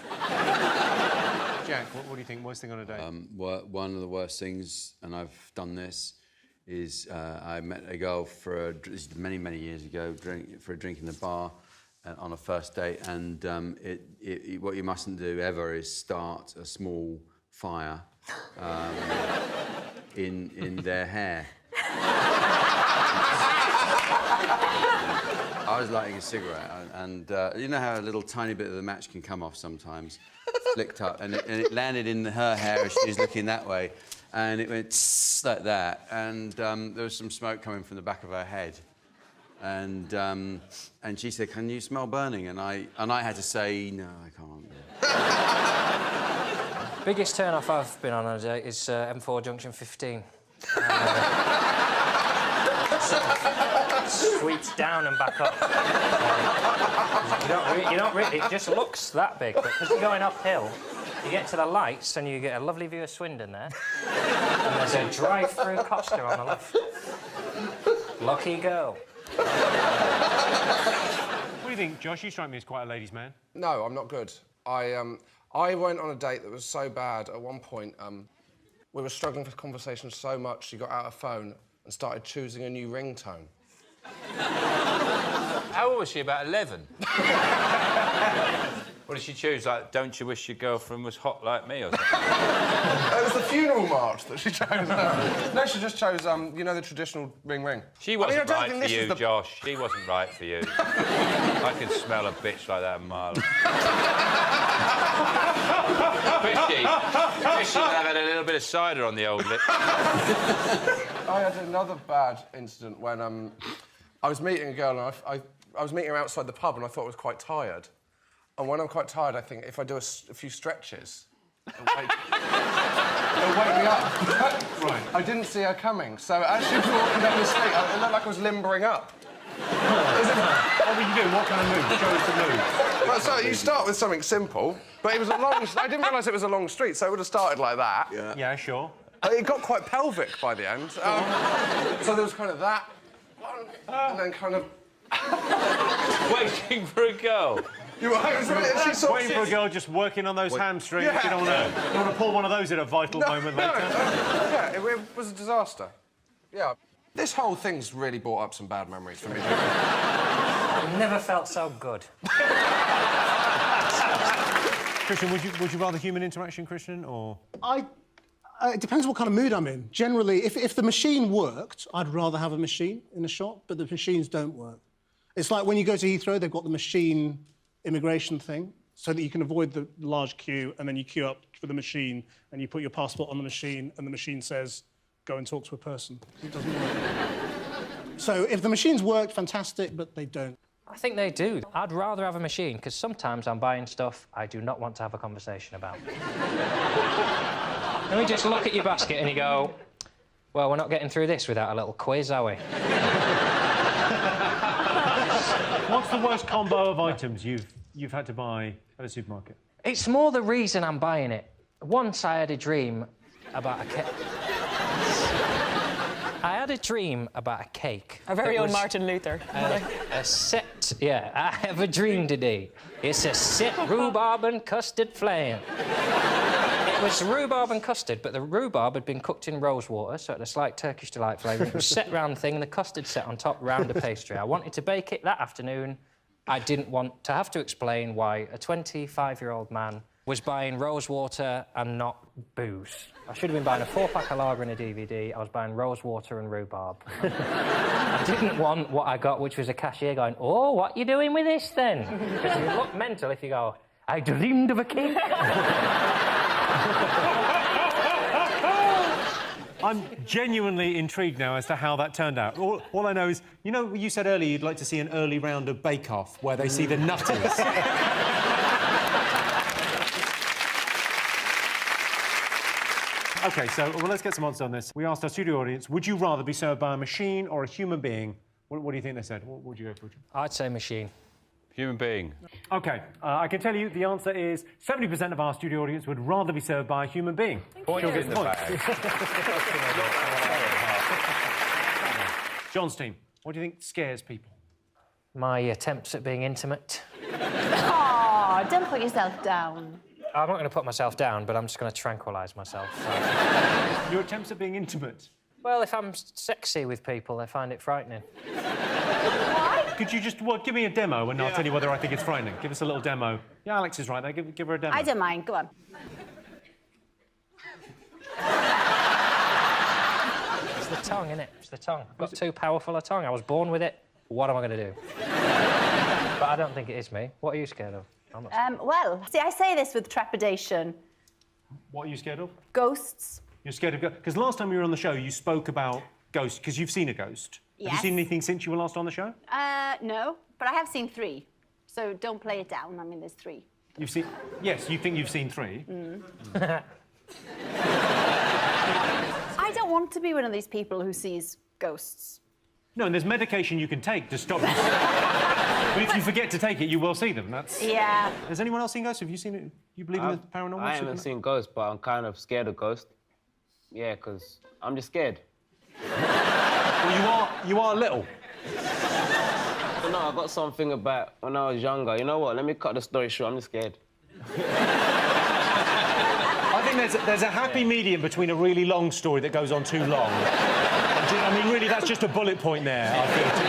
Jack, what do you think? Worst thing on a date? One of the worst things, and I've done this, is I met a girl many, many years ago for a drink in the bar on a first date, and what you mustn't do ever is start a small fire in their hair. I was lighting a cigarette, and you know how a little tiny bit of the match can come off sometimes? Flicked up, and it landed in her hair as she was looking that way, and it went tss like that, and there was some smoke coming from the back of her head, and she said, "Can you smell burning?" And I had to say, "No, I can't." Biggest turn-off I've been on a date is M4 Junction 15. Sweeps down and back up. You don't really... It just looks that big, but because you're going uphill, you get to the lights and you get a lovely view of Swindon there. And there's a drive-through Costa on the left. Lucky girl. What do you think, Josh? You strike me as quite a ladies' man. No, I'm not good. I went on a date that was so bad. At one point, we were struggling for conversation so much, she got out her phone and started choosing a new ringtone. How old was she? About 11? What did she choose? Like, "Don't you wish your girlfriend was hot like me," or something? It was the funeral march that she chose. No, she just chose, you know, the traditional ring ring. She wasn't right for you, Josh. She wasn't right for you. I can smell a bitch like that a mile. Christy should have had a little bit of cider on the old lip. I had another bad incident when I was meeting a girl, and I was meeting her outside the pub, and I thought I was quite tired. And when I'm quite tired, I think if I do a few stretches, it'll wake me up. Right. I didn't see her coming, so as she was walking down the street, it looked like I was limbering up. What were you doing? What kind of move? Show us the move. Well, so you start with something simple, but it was a long... I didn't realise it was a long street, so it would have started like that. Yeah, sure. It got quite pelvic by the end. So there was kind of that one, and then kind of... Waiting for a girl. Waiting for a girl just working on those hamstrings. Yeah. You don't want to pull one of those at a vital moment later. Yeah, it was a disaster. Yeah. This whole thing's really brought up some bad memories for me. I've never felt so good. Christian, would you rather human interaction, Christian, or...? It depends what kind of mood I'm in. Generally, if the machine worked, I'd rather have a machine in a shop, but the machines don't work. It's like when you go to Heathrow, they've got the machine immigration thing, so that you can avoid the large queue, and then you queue up for the machine, and you put your passport on the machine, and the machine says, "Go and talk to a person." It doesn't work. So if the machines worked, fantastic, but they don't. I think they do. I'd rather have a machine, because sometimes I'm buying stuff I do not want to have a conversation about. Let me just look at your basket and you go, "Well, we're not getting through this without a little quiz, are we?" What's the worst combo of items you've had to buy at a supermarket? It's more the reason I'm buying it. Once I had a dream about a cake. I had a dream about a cake. Our very own Martin Luther. A set, yeah, I have a dream today. It's a set rhubarb and custard flan. It was rhubarb and custard, but the rhubarb had been cooked in rose water, so it had a slight Turkish delight flavour. It was set round the thing, and the custard set on top round a pastry. I wanted to bake it that afternoon. I didn't want to have to explain why a 25-year-old man was buying rose water and not booze. I should have been buying a 4-pack of lager and a DVD. I was buying rose water and rhubarb. I didn't want what I got, which was a cashier going, "Oh, what you doing with this, then?" Because you look mental if you go, "I dreamed of a cake." I'm genuinely intrigued now as to how that turned out. All I know is, you know, you said earlier you'd like to see an early round of Bake Off where they see the nutters. OK, so let's get some answers on this. We asked our studio audience, would you rather be served by a machine or a human being? What do you think they said? What would you go for? I'd say machine. Human being. OK, I can tell you the answer is 70% of our studio audience would rather be served by a human being. Point in the bag. John's team, what do you think scares people? My attempts at being intimate. Oh, don't put yourself down. I'm not going to put myself down, but I'm just going to tranquilise myself. Your attempts at being intimate? Well, if I'm sexy with people, they find it frightening. Could you just give me a demo and I'll tell you whether I think it's frightening? Give us a little demo. Yeah, Alex is right there. Give her a demo. I don't mind. Go on. It's the tongue, innit? It's the tongue. I've got too powerful a tongue. I was born with it. What am I going to do? But I don't think it is me. What are you scared of? I'm not Well, see, I say this with trepidation. What are you scared of? Ghosts. You're scared of ghosts? Because last time you were on the show, you spoke about ghosts, because you've seen a ghost. Yes. Have you seen anything since you were last on the show? No, but I have seen 3. So don't play it down. I mean, there's 3. You've seen... Yes, you think you've seen 3. I don't want to be one of these people who sees ghosts. No, and there's medication you can take to stop... But if you forget to take it, you will see them. That's... Yeah. Has anyone else seen ghosts? Have you seen it? You believe in the paranormal? I haven't seen ghosts, but I'm kind of scared of ghosts. Yeah, because I'm just scared. Well, you are little. But no, I got something about when I was younger. You know what? Let me cut the story short. I'm just scared. I think there's a happy medium between a really long story that goes on too long. I mean, really, that's just a bullet point there, I feel, too.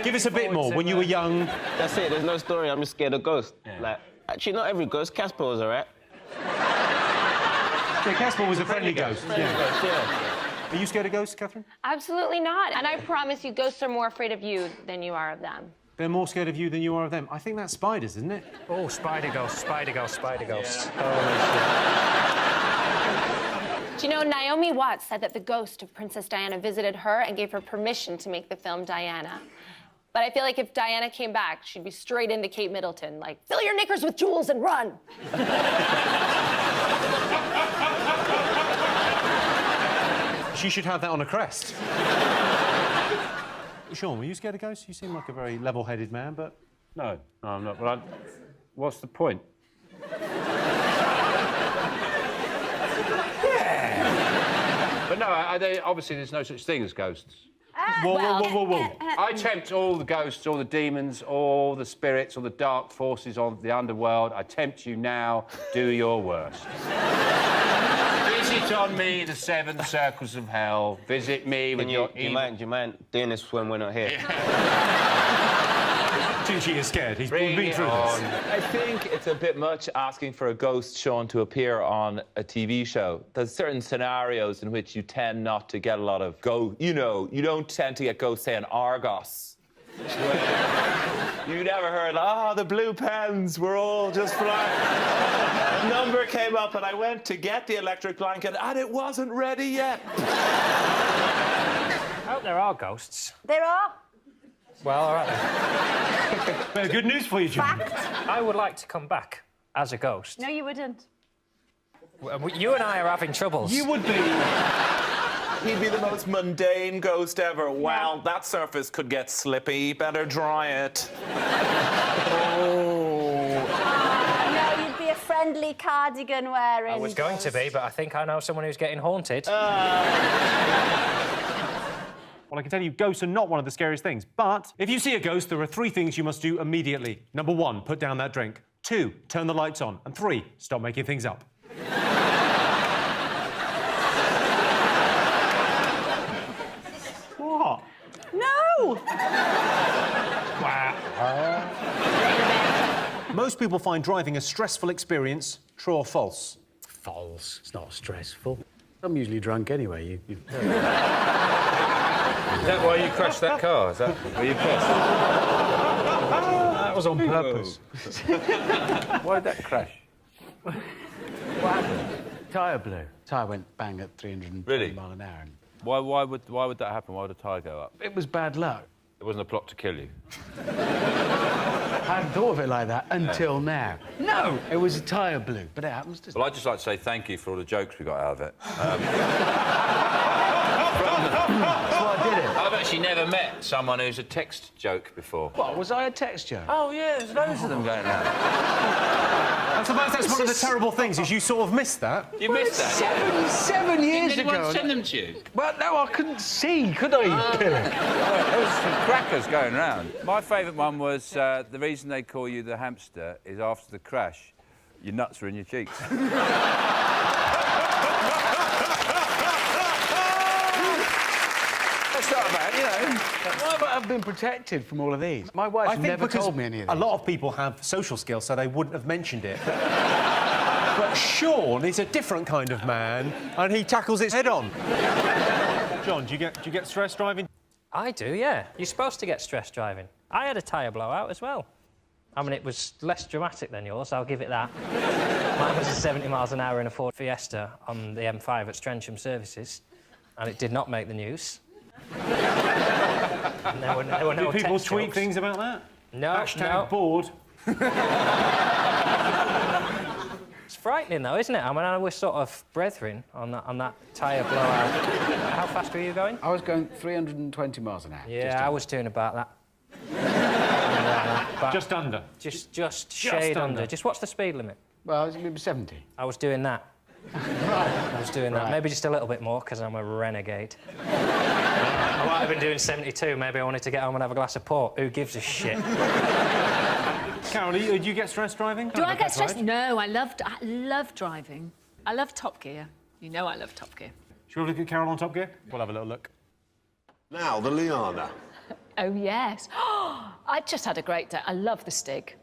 Give us a bit more. When you were young... That's it. There's no story. I'm just scared of ghosts. Yeah. Like, actually, not every ghost. Casper was all right. Yeah, Casper was a friendly ghost. Are you scared of ghosts, Catherine? Absolutely not. And I promise you, ghosts are more afraid of you than you are of them. They're more scared of you than you are of them. I think that's spiders, isn't it? Oh, spider ghost, spider ghost, spider ghost. Yeah. Do you know, Naomi Watts said that the ghost of Princess Diana visited her and gave her permission to make the film Diana. But I feel like if Diana came back, she'd be straight into Kate Middleton, like, fill your knickers with jewels and run. She should have that on a crest. Sean, were you scared of ghosts? You seem like a very level-headed man, but... No, I'm not. But what's the point? Yeah. But no, obviously there's no such thing as ghosts. Whoa. I tempt all the ghosts, all the demons, all the spirits, all the dark forces of the underworld. I tempt you now. Do your worst. Visit on me the 7 circles of hell. Visit me with your... Do you mind doing this when we're not here? Tunchi is scared. He's been through this. I think it's a bit much asking for a ghost, Sean, to appear on a TV show. There's certain scenarios in which you tend not to get a lot of ghosts. You know, you don't tend to get ghosts, say, on Argos. You never heard, the blue pens were all just flying. A number came up and I went to get the electric blanket and it wasn't ready yet. I hope there are ghosts. There are. Well, all right then. Good news for you, Jim. I would like to come back as a ghost. No, you wouldn't. You and I are having troubles. You would be. He'd be the most mundane ghost ever. Well, that surface could get slippy. Better dry it. No, you'd be a friendly cardigan wearing. I was going to be, but I think I know someone who's getting haunted. Well, I can tell you, ghosts are not one of the scariest things. But if you see a ghost, there are 3 things you must do immediately. Number 1, put down that drink. 2, turn the lights on. And 3, stop making things up. What? No! Most people find driving a stressful experience. True or false? False. It's not stressful. I'm usually drunk anyway. Is that why you crashed that car? Is that why you crashed? That was on purpose. Why did that crash? What happened? Tyre blew. Tyre went bang at 320 mile an hour. And Why would that happen? Why would a tyre go up? it was bad luck. It wasn't a plot to kill you. I hadn't thought of it like that until now. No, it was a tyre blew, but it happens to... Well, I'd just like to say thank you for all the jokes we got out of it. That's why I did it. I've actually never met someone who's a text joke before. What, was I a text joke? Oh, yeah, there's loads of them going around. I suppose that's one of the terrible things, is you sort of missed that. You missed that, yeah. 7 years Didn't anyone ago. send them to you? Well, no, I couldn't see, could I, you pillock? There was some crackers going round. My favourite one was the reason they call you the hamster is after the crash, your nuts were in your cheeks. That's not bad, you know. Why have I been protected from all of these? My wife's never told me any of a these. lot of people have social skills, so they wouldn't have mentioned it. But Sean is a different kind of man, and he tackles it head on. John, do you get stressed driving? I do, yeah. You're supposed to get stressed driving. I had a tyre blowout as well. I mean, it was less dramatic than yours, I'll give it that. Mine was 70 miles an hour in a Ford Fiesta on the M5 at Strensham Services, and it did not make the news. And there were no Do people text tweet jokes. things about that? No, Hashtag no. bored. It's frightening, though, isn't it? I mean, I was sort of brethren on that tyre blowout. How fast were you going? I was going 320 miles an hour. Yeah, I was doing about that. But Just under. Just shade under. Just watch the speed limit. Well, it was 70. I was doing that. I was doing that. Maybe just a little bit more, because I'm a renegade. I might have been doing 72. Maybe I wanted to get home and have a glass of port. Who gives a shit? Carol, do you get stressed driving? Do I get stressed? No, I love driving. I love Top Gear. You know I love Top Gear. Shall we look at Carol on Top Gear? We'll have a little look. Now, the Liana. Oh, yes. I just had a great day. I love the Stig.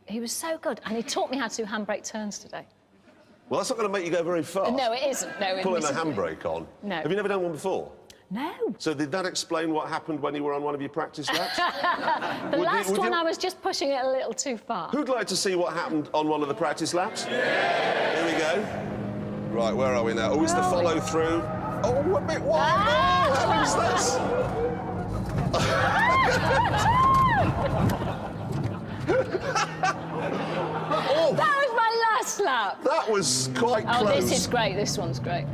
He was so good, and he taught me how to do handbrake turns today. Well, that's not going to make you go very fast. No, it isn't. No, Pulling a admittedly. handbrake on. No. Have you never done one before? No. So did that explain what happened when you were on one of your practice laps? The last one, I was just pushing it a little too far. Who'd like to see what happened on one of the practice laps? Yeah. Here we go. Right, where are we now? Oh, it's the follow through. Oh, a bit wide. Oh, heavens, that's... Oh. That was my last lap. That was quite close. Oh, this is great. This one's great.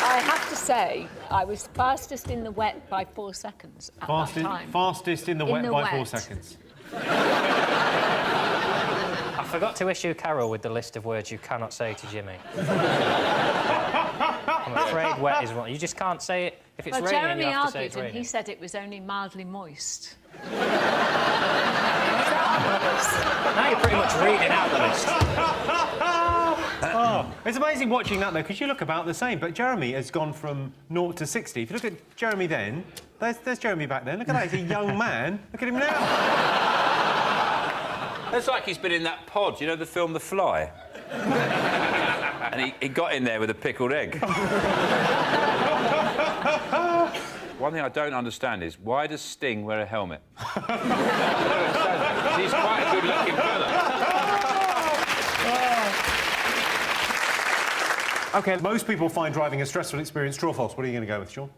I have to say, I was fastest in the wet by 4 seconds at that time. Fastest in the wet by 4 wet. seconds. I forgot to issue Carol with the list of words you cannot say to Jimmy. I'm afraid wet is one. You just can't say it. If it's Well, raining, Jeremy you have to say argued, it's and raining. he said it was only mildly moist. Now you're pretty much reading out the list. Oh, it's amazing watching that, though, because you look about the same, but Jeremy has gone from 0 to 60. If you look at Jeremy then, there's Jeremy back then. Look at that, he's a young man. Look at him now. It's like he's been in that pod, you know the film The Fly? And he got in there with a pickled egg. One thing I don't understand is, why does Sting wear a helmet? I don't understand that, 'cause he's quite a good-looking fella. OK, most people find driving a stressful experience. True or false? What are you going to go with, Sean?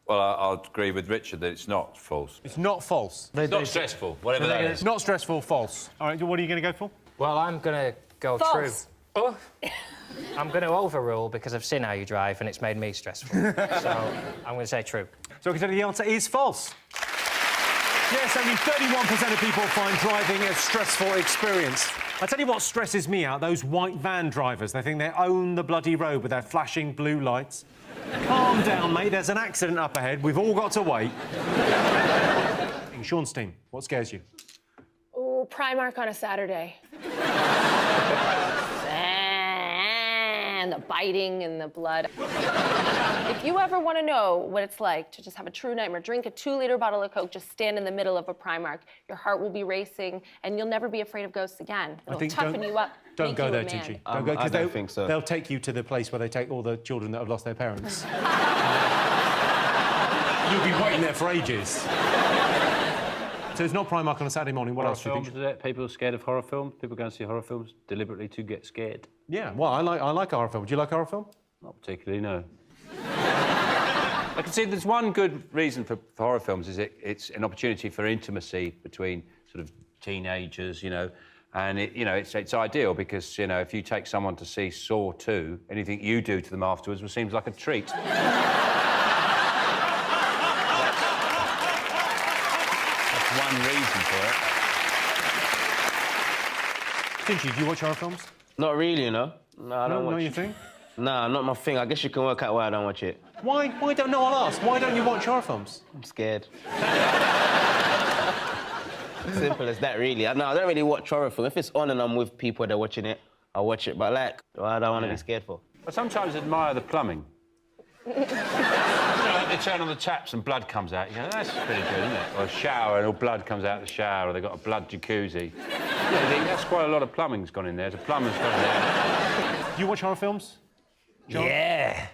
Well, I'll agree with Richard that it's not false. It's not false. It's not stressful, whatever that is. It's not stressful, false. All right, what are you going to go for? Well, I'm going to go False. true. Oh. I'm going to overrule because I've seen how you drive and it's made me stressful. So I'm going to say true. So I can tell you the answer is false. Yes, only 31% of people find driving a stressful experience. I tell you what stresses me out, those white van drivers. They think they own the bloody road with their flashing blue lights. Calm down, mate, there's an accident up ahead. We've all got to wait. Sean's team, what scares you? Oh, Primark on a Saturday. and the biting and the blood. If you ever want to know what it's like to just have a true nightmare, drink a 2-liter bottle of Coke, just stand in the middle of a Primark. Your heart will be racing, and you'll never be afraid of ghosts again. It'll toughen you up. Don't make go you there, a man. Gigi. Don't go, I 'cause don't think so. They'll take you to the place where they take all the children that have lost their parents. You'll be waiting there for ages. So it's not Primark on a Saturday morning. What else do you think? Is it? People are scared of horror films. People go and see horror films deliberately to get scared. Yeah, well, I like a horror film. Do you like a horror film? Not particularly, no. I can see there's one good reason for horror films is it's an opportunity for intimacy between sort of teenagers, you know, and it's ideal because, you know, if you take someone to see Saw 2, anything you do to them afterwards seems like a treat. That's one reason for it. Stingy, do you watch horror films? Not really, you know. No, I don't watch. Not your thing? Nah, not my thing. I guess you can work out why I don't watch it. Why don't... No, I'll ask. Why don't you watch horror films? I'm scared. Simple as that, really. No, I don't really watch horror films. If it's on and I'm with people that are watching it, I'll watch it. But, like, I don't want to be scared for. I sometimes admire the plumbing. You know, like they turn on the taps and blood comes out. You go, that's pretty good, isn't it? Or a shower and all blood comes out of the shower, or they've got a blood jacuzzi. Yeah, I think that's quite a lot of plumbing's gone in there. The plumber's gone in there. Do you watch horror films? John? Yeah.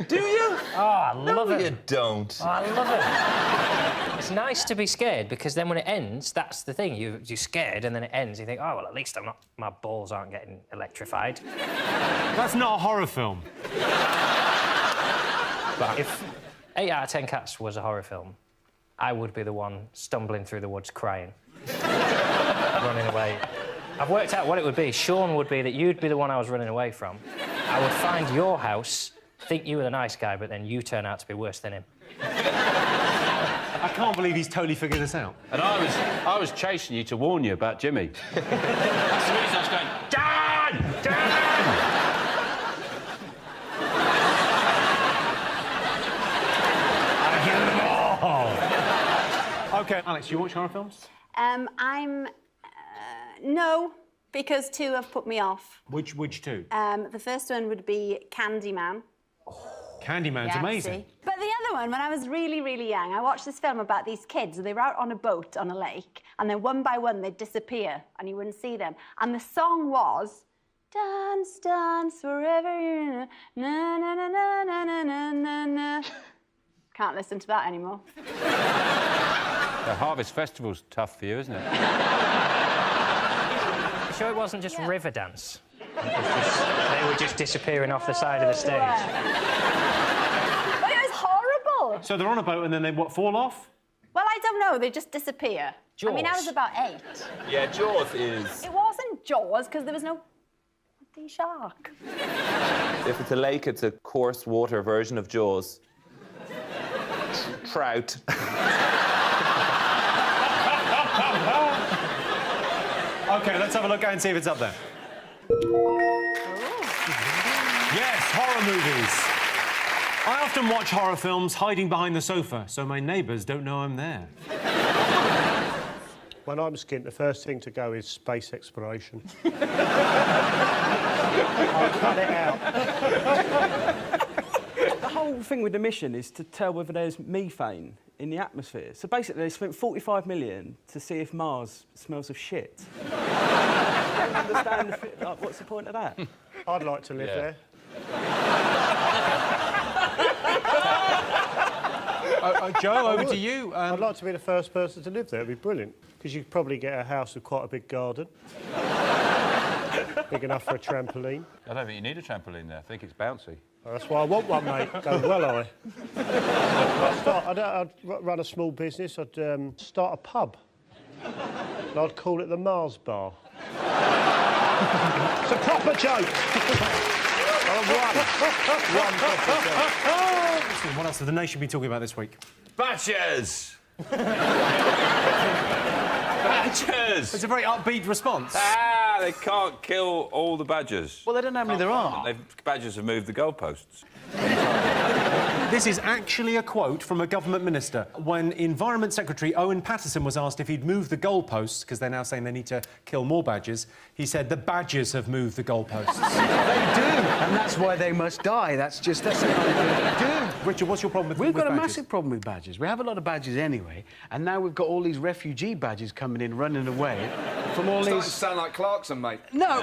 Do you? Oh, I love it. No, you don't. Oh, I love it. It's nice to be scared because then when it ends, that's the thing. You're scared and then it ends. You think, oh, well, at least my balls aren't getting electrified. That's not a horror film. But if 8 out of 10 Cats was a horror film, I would be the one stumbling through the woods crying, running away. I've worked out what it would be. Sean would be that you'd be the one I was running away from. I would find your house, think you were the nice guy, but then you turn out to be worse than him. I can't believe he's totally figured this out. And I was chasing you to warn you about Jimmy. That's the reason I was going, Dan! Dan! OK, Alex, do you watch horror films? No, because 2 have put me off. Which 2? The first one would be Candyman. Candyman's amazing. But the other one, when I was really, really young, I watched this film about these kids. They were out on a boat on a lake, and then one by one they'd disappear, and you wouldn't see them. And the song was, dance, dance, forever, na, na, na, na, na, na, na, na, na. Can't listen to that anymore. The Harvest Festival's tough for you, isn't it? You sure it wasn't just Riverdance? They were just disappearing off the side of the stage. But it was horrible. So they're on a boat and then they, fall off? Well, I don't know. They just disappear. Jaws. I mean, I was about 8. Yeah, Jaws is... It wasn't Jaws, because there was no bloody shark. If it's a lake, it's a coarse water version of Jaws. Trout. OK, let's have a look and see if it's up there. Yes, horror movies. I often watch horror films hiding behind the sofa, so my neighbours don't know I'm there. When I'm skint, the first thing to go is space exploration. I'll cut it out. The whole thing with the mission is to tell whether there's methane in the atmosphere. So basically, they spent 45 million to see if Mars smells of shit. I don't understand what's the point of that? I'd like to live there. Joe, over to you. I'd like to be the first person to live there. It'd be brilliant, because you'd probably get a house with quite a big garden. Big enough for a trampoline. I don't think you need a trampoline there. I think it's bouncy. Oh, that's why I want one, mate. Go well, I'd run a small business. I'd start a pub. And I'd call it the Mars Bar. It's a proper joke. What else has the nation been talking about this week? Badgers! Badgers! It's a very upbeat response. Ah, They can't kill all the badgers. Well, they don't know how many there are. Badgers have moved the goalposts. This is actually a quote from a government minister when Environment Secretary Owen Paterson was asked if he'd moved the goalposts, because they're now saying they need to kill more badgers. He said the badgers have moved the goalposts. They do, and that's why they must die. That's the kind of thing they do. Richard, what's your problem with We've got badgers? a massive problem with badgers. We have a lot of badgers anyway, and now we've got all these refugee badgers coming in, running away from all Starting these... to sound like Clarkson, mate. No!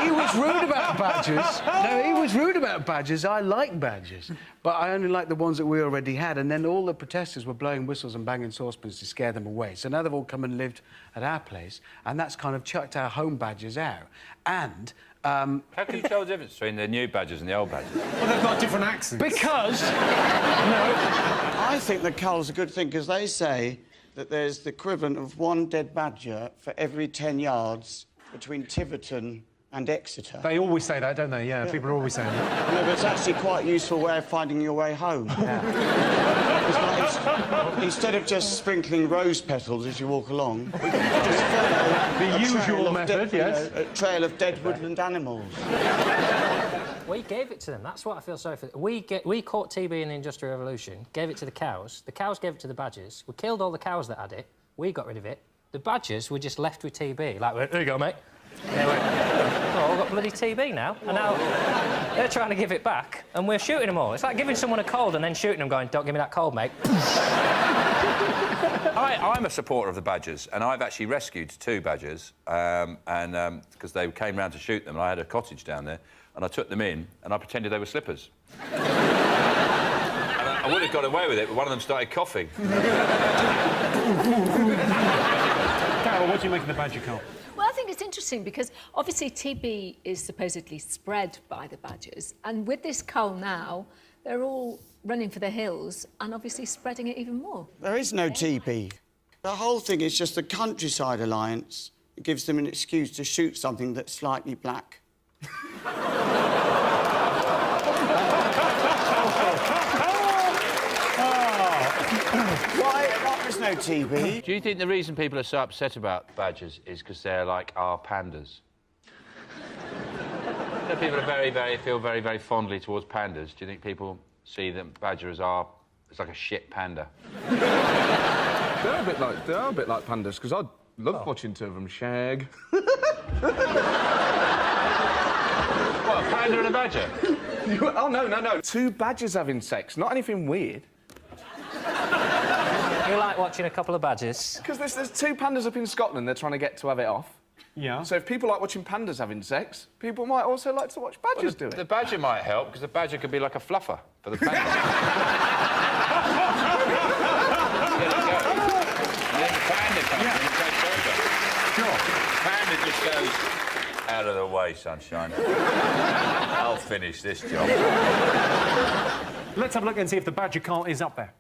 He was rude about badgers. No, he was rude about badgers. I like badgers, but I only like the ones that we already had, and then all the protesters were blowing whistles and banging saucepans to scare them away. So now they've all come and lived at our place, and that's kind of chucked our home badgers out. And... How can you tell the difference between the new badgers and the old badgers? Well, they've got different accents. Because... I think the cull's a good thing, because they say that there's the equivalent of one dead badger for every 10 yards between Tiverton and Exeter. They always say that, don't they? Yeah, people are always saying that. No, but it's actually quite a useful way of finding your way home. Instead of just sprinkling rose petals as you walk along, just follow the usual method, yes. A trail of dead woodland animals. We gave it to them. That's what I feel sorry for. We caught TB in the Industrial Revolution, gave it to the cows. The cows gave it to the badgers. We killed all the cows that had it. We got rid of it. The badgers were just left with TB. Like, there you go, mate. They went, oh, we've got bloody TB now. And now they're trying to give it back, and we're shooting them all. It's like giving someone a cold and then shooting them, going, don't give me that cold, mate. I'm a supporter of the badgers, and I've actually rescued 2 badgers, because they came round to shoot them, and I had a cottage down there, and I took them in, and I pretended they were slippers. And I would have got away with it, but one of them started coughing. Carol, what do you make of the badger cull? Well, I think it's interesting because obviously TB is supposedly spread by the badgers, and with this cull now, they're all running for the hills and obviously spreading it even more. There is no TB. The whole thing is just the Countryside Alliance. It gives them an excuse to shoot something that's slightly black. Why? There's no TB. Do you think the reason people are so upset about badgers is because they're like our pandas? So people are feel very, very fondly towards pandas. Do you think people see them badger as it's like a shit panda? They are a bit like pandas, because I love watching 2 of them shag. What, a panda and a badger? Oh, no. 2 badgers having sex, not anything weird. You like watching a couple of badgers? Because there's 2 pandas up in Scotland they're trying to get to have it off. Yeah. So if people like watching pandas having sex, people might also like to watch badgers do it. The badger might help, because the badger could be like a fluffer for the panda. Then the panda comes in and takes over. Sure. Panda just goes, out of the way, sunshine. I'll finish this job. Let's have a look and see if the badger cull is up there.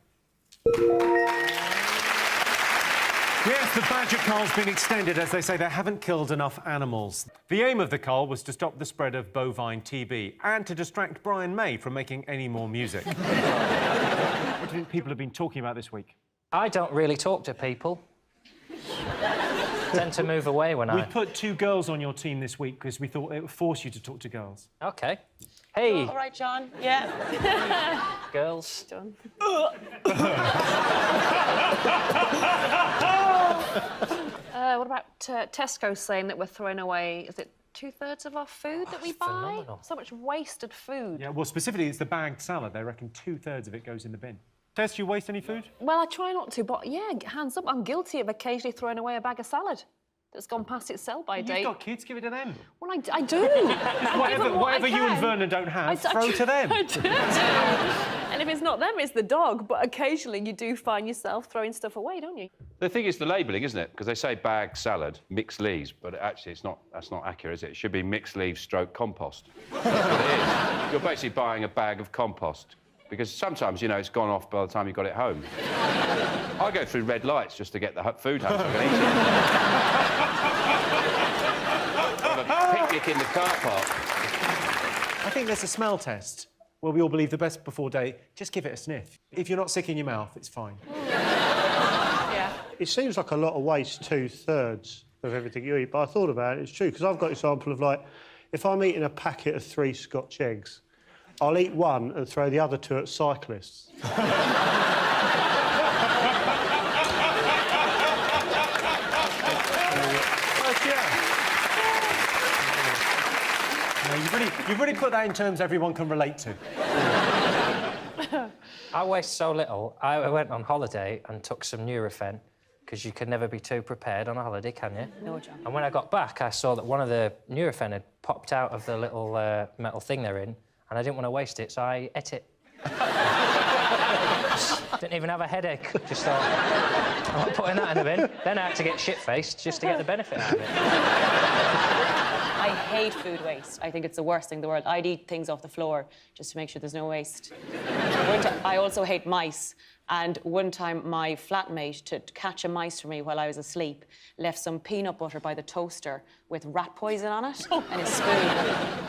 Yes, the badger cull's been extended as they say they haven't killed enough animals. The aim of the cull was to stop the spread of bovine TB and to distract Brian May from making any more music. What do you think people have been talking about this week? I don't really talk to people. Tend to move away when We put 2 girls on your team this week because we thought it would force you to talk to girls. OK. Hey. All right, John. Yeah. Girls. John. What about Tesco saying that we're throwing away, is it 2/3 of our food that we buy? phenomenal. So much wasted food. Yeah, well, specifically, it's the bagged salad. They reckon 2/3 of it goes in the bin. Tess, do you waste any food? Well, I try not to, but yeah, hands up, I'm guilty of occasionally throwing away a bag of salad that's gone past its sell-by date. You've got kids, give it to them. Well, I do. Whatever you and Vernon don't have, throw to them. I do. And if it's not them, it's the dog. But occasionally you do find yourself throwing stuff away, don't you? The thing is the labelling, isn't it? Because they say bag salad, mixed leaves, but actually that's not accurate, is it? It should be mixed leaves stroke compost. That's what it is. You're basically buying a bag of compost. Because sometimes, you know, it's gone off by the time you got it home. I go through red lights just to get the food home so I can eat it. Have a picnic in the car park. I think there's a smell test where we all believe the best before date, just give it a sniff. If you're not sick in your mouth, it's fine. Yeah. It seems like a lot of waste, 2/3 of everything you eat. But I thought about it, it's true, because I've got an example of, like, if I'm eating a packet of 3 Scotch eggs, I'll eat one and throw the other 2 at cyclists. You've really put that in terms everyone can relate to. I waste so little. I went on holiday and took some Nurofen, because you can never be too prepared on a holiday, can you? No, John. And when I got back, I saw that one of the Nurofen had popped out of the little metal thing they're in, and I didn't want to waste it, so I ate it. Didn't even have a headache. Just thought, I'm not putting that in the bin. Then I had to get shit-faced just to get the benefit out of it. I hate food waste. I think it's the worst thing in the world. I'd eat things off the floor just to make sure there's no waste. I also hate mice. And one time, my flatmate, to catch a mice for me while I was asleep, left some peanut butter by the toaster with rat poison on it and a spoon.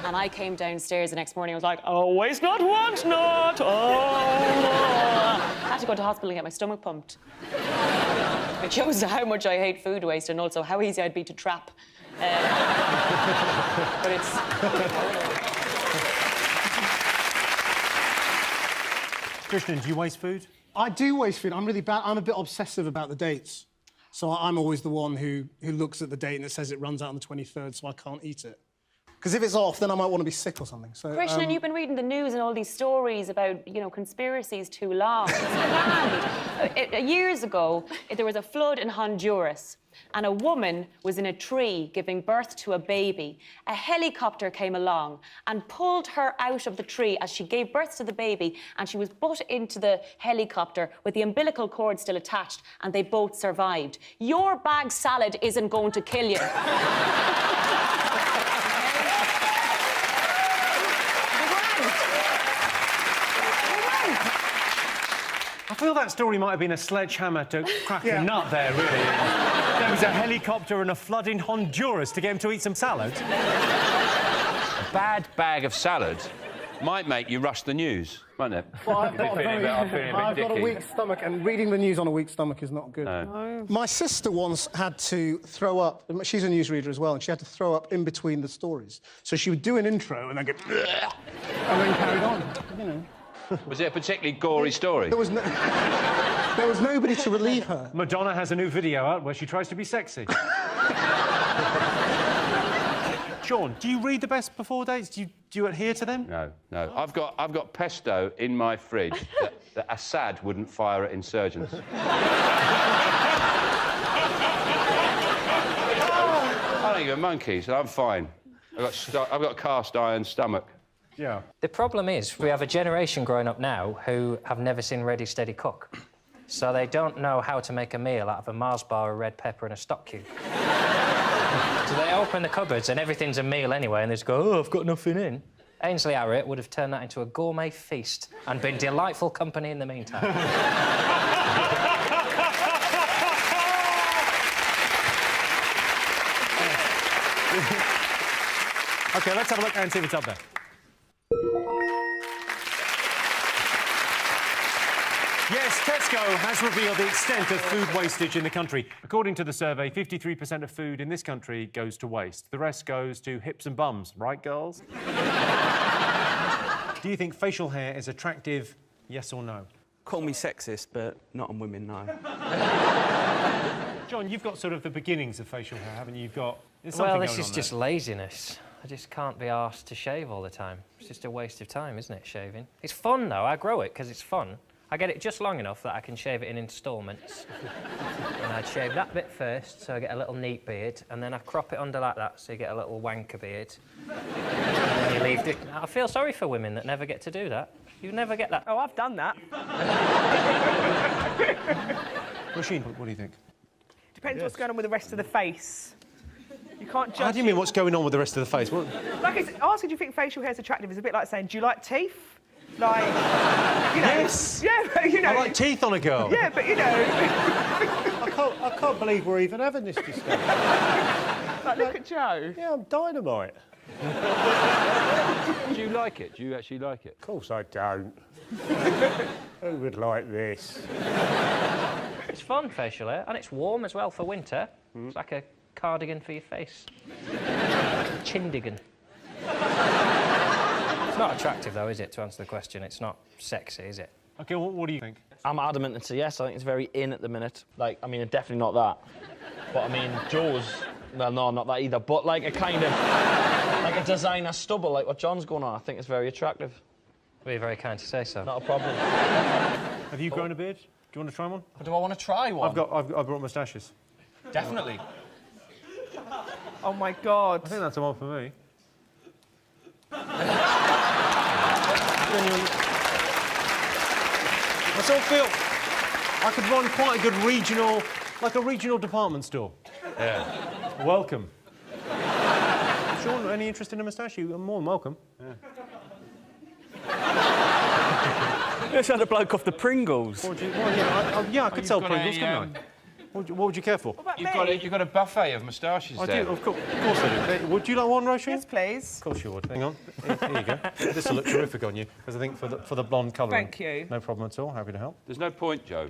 And I came downstairs the next morning and was like, oh, waste not, want not, I had to go to hospital and get my stomach pumped. It shows how much I hate food waste and also how easy I'd be to trap. But it's... Krishnan, do you waste food? I do waste food. I'm really bad. I'm a bit obsessive about the dates. So I'm always the one who looks at the date and it says it runs out on the 23rd, so I can't eat it. Because if it's off, then I might want to be sick or something. So, Krishnan, you've been reading the news and all these stories about, you know, conspiracies too long. It's grand. Years ago, there was a flood in Honduras and a woman was in a tree giving birth to a baby. A helicopter came along and pulled her out of the tree as she gave birth to the baby, and she was put into the helicopter with the umbilical cord still attached, and they both survived. Your bag salad isn't going to kill you. I feel that story might have been a sledgehammer to crack a nut there, really. There was a helicopter and a flood in Honduras to get him to eat some salad. A bad bag of salad might make you rush the news, mightn't it? Well, I've got a weak stomach, and reading the news on a weak stomach is not good. No. My sister once had to throw up. She's a newsreader as well, and she had to throw up in between the stories. So she would do an intro and then go... and then carried on, you know. Was it a particularly gory story? There was nobody to relieve her. Madonna has a new video out where she tries to be sexy. Sean, do you read the best before dates? Do you adhere to them? No, no. I've got pesto in my fridge that Assad wouldn't fire at insurgents. I don't even monkey, so I'm fine. I've got cast iron stomach. Yeah. The problem is we have a generation growing up now who have never seen Ready, Steady, Cook. So they don't know how to make a meal out of a Mars bar, a red pepper and a stock cube. So they open the cupboards and everything's a meal anyway, and they just go, oh, I've got nothing in. Ainsley Harriott would have turned that into a gourmet feast and been delightful company in the meantime. OK, let's have a look and see what's up there. Yes, Tesco has revealed the extent of food wastage in the country. According to the survey, 53% of food in this country goes to waste. The rest goes to hips and bums, right, girls? Do you think facial hair is attractive, yes or no? Call me sexist, but not on women, no. John, you've got sort of the beginnings of facial hair, haven't you? Well, this is just laziness. I just can't be asked to shave all the time. It's just a waste of time, isn't it, shaving? It's fun, though. I grow it because it's fun. I get it just long enough that I can shave it in instalments. And I'd shave that bit first, so I get a little neat beard, and then I crop it under like that, so you get a little wanker beard. And then you leave it. I feel sorry for women that never get to do that. You never get that. Oh, I've done that. Roisin, what do you think? Depends what's going on with the rest of the face. You can't judge. How do you mean, what's going on with the rest of the face? What? Like, asking do you think facial hair is attractive is a bit like saying, do you like teeth? Like, you know... Yes! Yeah, but, you know... I like teeth on a girl. Yeah, but, you know... I can't believe we're even having this discussion. Like, look at Joe. Yeah, I'm dynamite. Do you like it? Do you actually like it? Of course I don't. Who would like this? It's fun, facial hair, and it's warm as well for winter. It's like a cardigan for your face. Chindigan. It's not attractive, though, is it, to answer the question? It's not sexy, is it? OK, what do you think? I'm adamant it's a yes. I think it's very in at the minute. Like, I mean, definitely not that. But, I mean, Jaws, well, no, not that either. But, like, a kind of, like a designer stubble, like what John's going on, I think it's very attractive. Well, you're very kind to say so. Not a problem. Have you grown a beard? Do you want to try one? Do I want to try one? I've brought moustaches. Definitely. Oh, my God. I think that's the one for me. I sort of feel I could run quite a good regional, like a regional department store. Yeah. Welcome. Sean, any interest in a moustache? You're more than welcome. You just had a bloke off the Pringles. I could sell Pringles, couldn't I? What would you care for? You've got a buffet of moustaches I there. do, of course I do. Would you like one, Roisin? Yes, please. Of course you would. Hang on. Here you go. This will look terrific on you, because I think for the blonde colouring. Thank you. No problem at all. Happy to help. There's no point, Joe.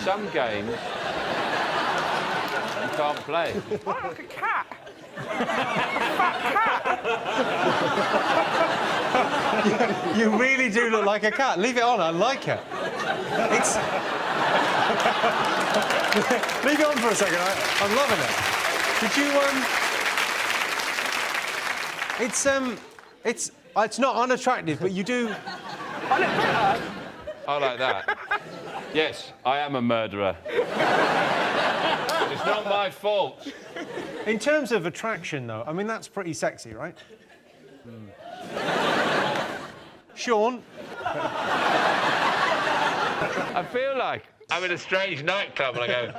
Some games you can't play. I look like a cat. You really do look like a cat. Leave it on. I like it. It's. Leave it on for a second. I'm loving it. Did you It's not unattractive, but you do. I look better. I like that. Yes, I am a murderer. It's not my fault. In terms of attraction, though, I mean, that's pretty sexy, right? Sean? I feel like I'm in a strange nightclub and I go,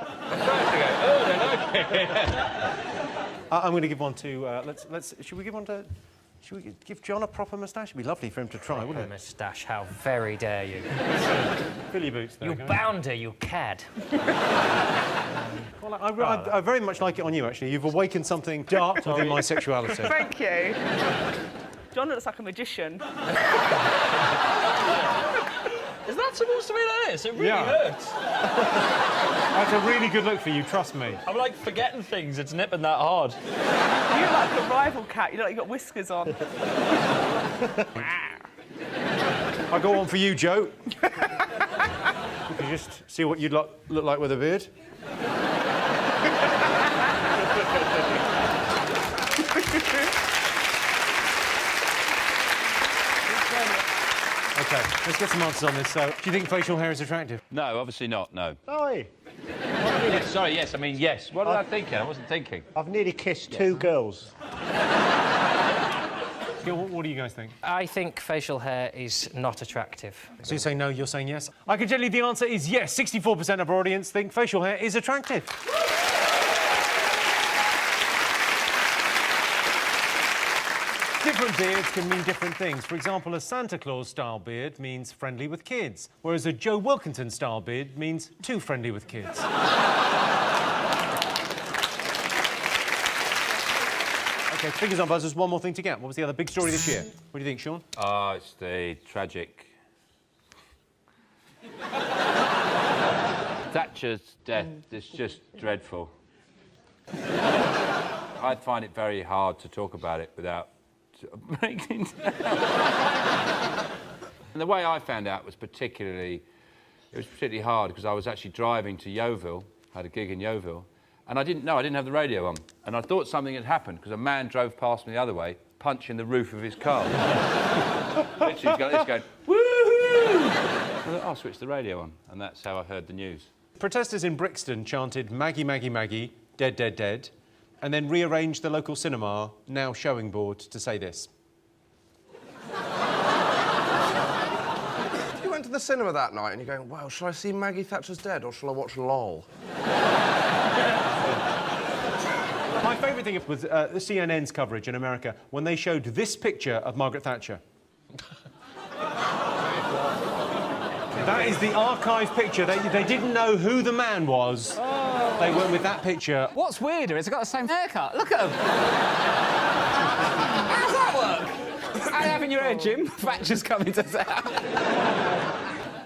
oh, they like it. I'm going to give one to. Should we give one to? Should we give John a proper moustache? It'd be lovely for him to try, wouldn't it? Moustache, how very dare you. Fill your boots there. You bounder, you cad. Well, I very much like it on you, actually. You've awakened something dark within my sexuality. Thank you. John looks like a magician. Is that supposed to be like this? It really hurts. That's a really good look for you, trust me. I'm like forgetting things. It's nipping that hard. You look like a rival cat. You look like you've got whiskers on. I'll go on for you, Joe. You can just see what you'd look like with a beard. OK, let's get some answers on this. So, do you think facial hair is attractive? No, obviously not, no. Sorry. Yes, sorry, yes, I mean, yes. What was I thinking? I wasn't thinking. I've nearly kissed two girls. What do you guys think? I think facial hair is not attractive. So you say no, you're saying yes? I can tell you the answer is yes. 64% of our audience think facial hair is attractive. Different beards can mean different things. For example, a Santa Claus-style beard means friendly with kids, whereas a Joe Wilkinson-style beard means too friendly with kids. OK, fingers on buzzers, one more thing to get. What was the other big story this year? What do you think, Sean? It's the tragic... Thatcher's death is just dreadful. I find it very hard to talk about it without breaking down. And the way I found out was particularly hard because I was actually driving to Yeovil, had a gig in Yeovil, and I didn't have the radio on. And I thought something had happened because a man drove past me the other way, punching the roof of his car. Literally, he's got this going, woohoo! I thought, I'll switch the radio on, and that's how I heard the news. Protesters in Brixton chanted Maggie, Maggie, Maggie, dead, dead, dead, and then rearranged the local cinema, now showing board, to say this. You went to the cinema that night and you're going, well, shall I see Maggie Thatcher's Dead or shall I watch LOL? My favourite thing was the CNN's coverage in America when they showed this picture of Margaret Thatcher. That is the archive picture. They didn't know who the man was. Oh. They went with that picture. What's weirder is I've got the same haircut. Look at him. How does that work? How are you having your hair, Jim? Thatcher's coming to town.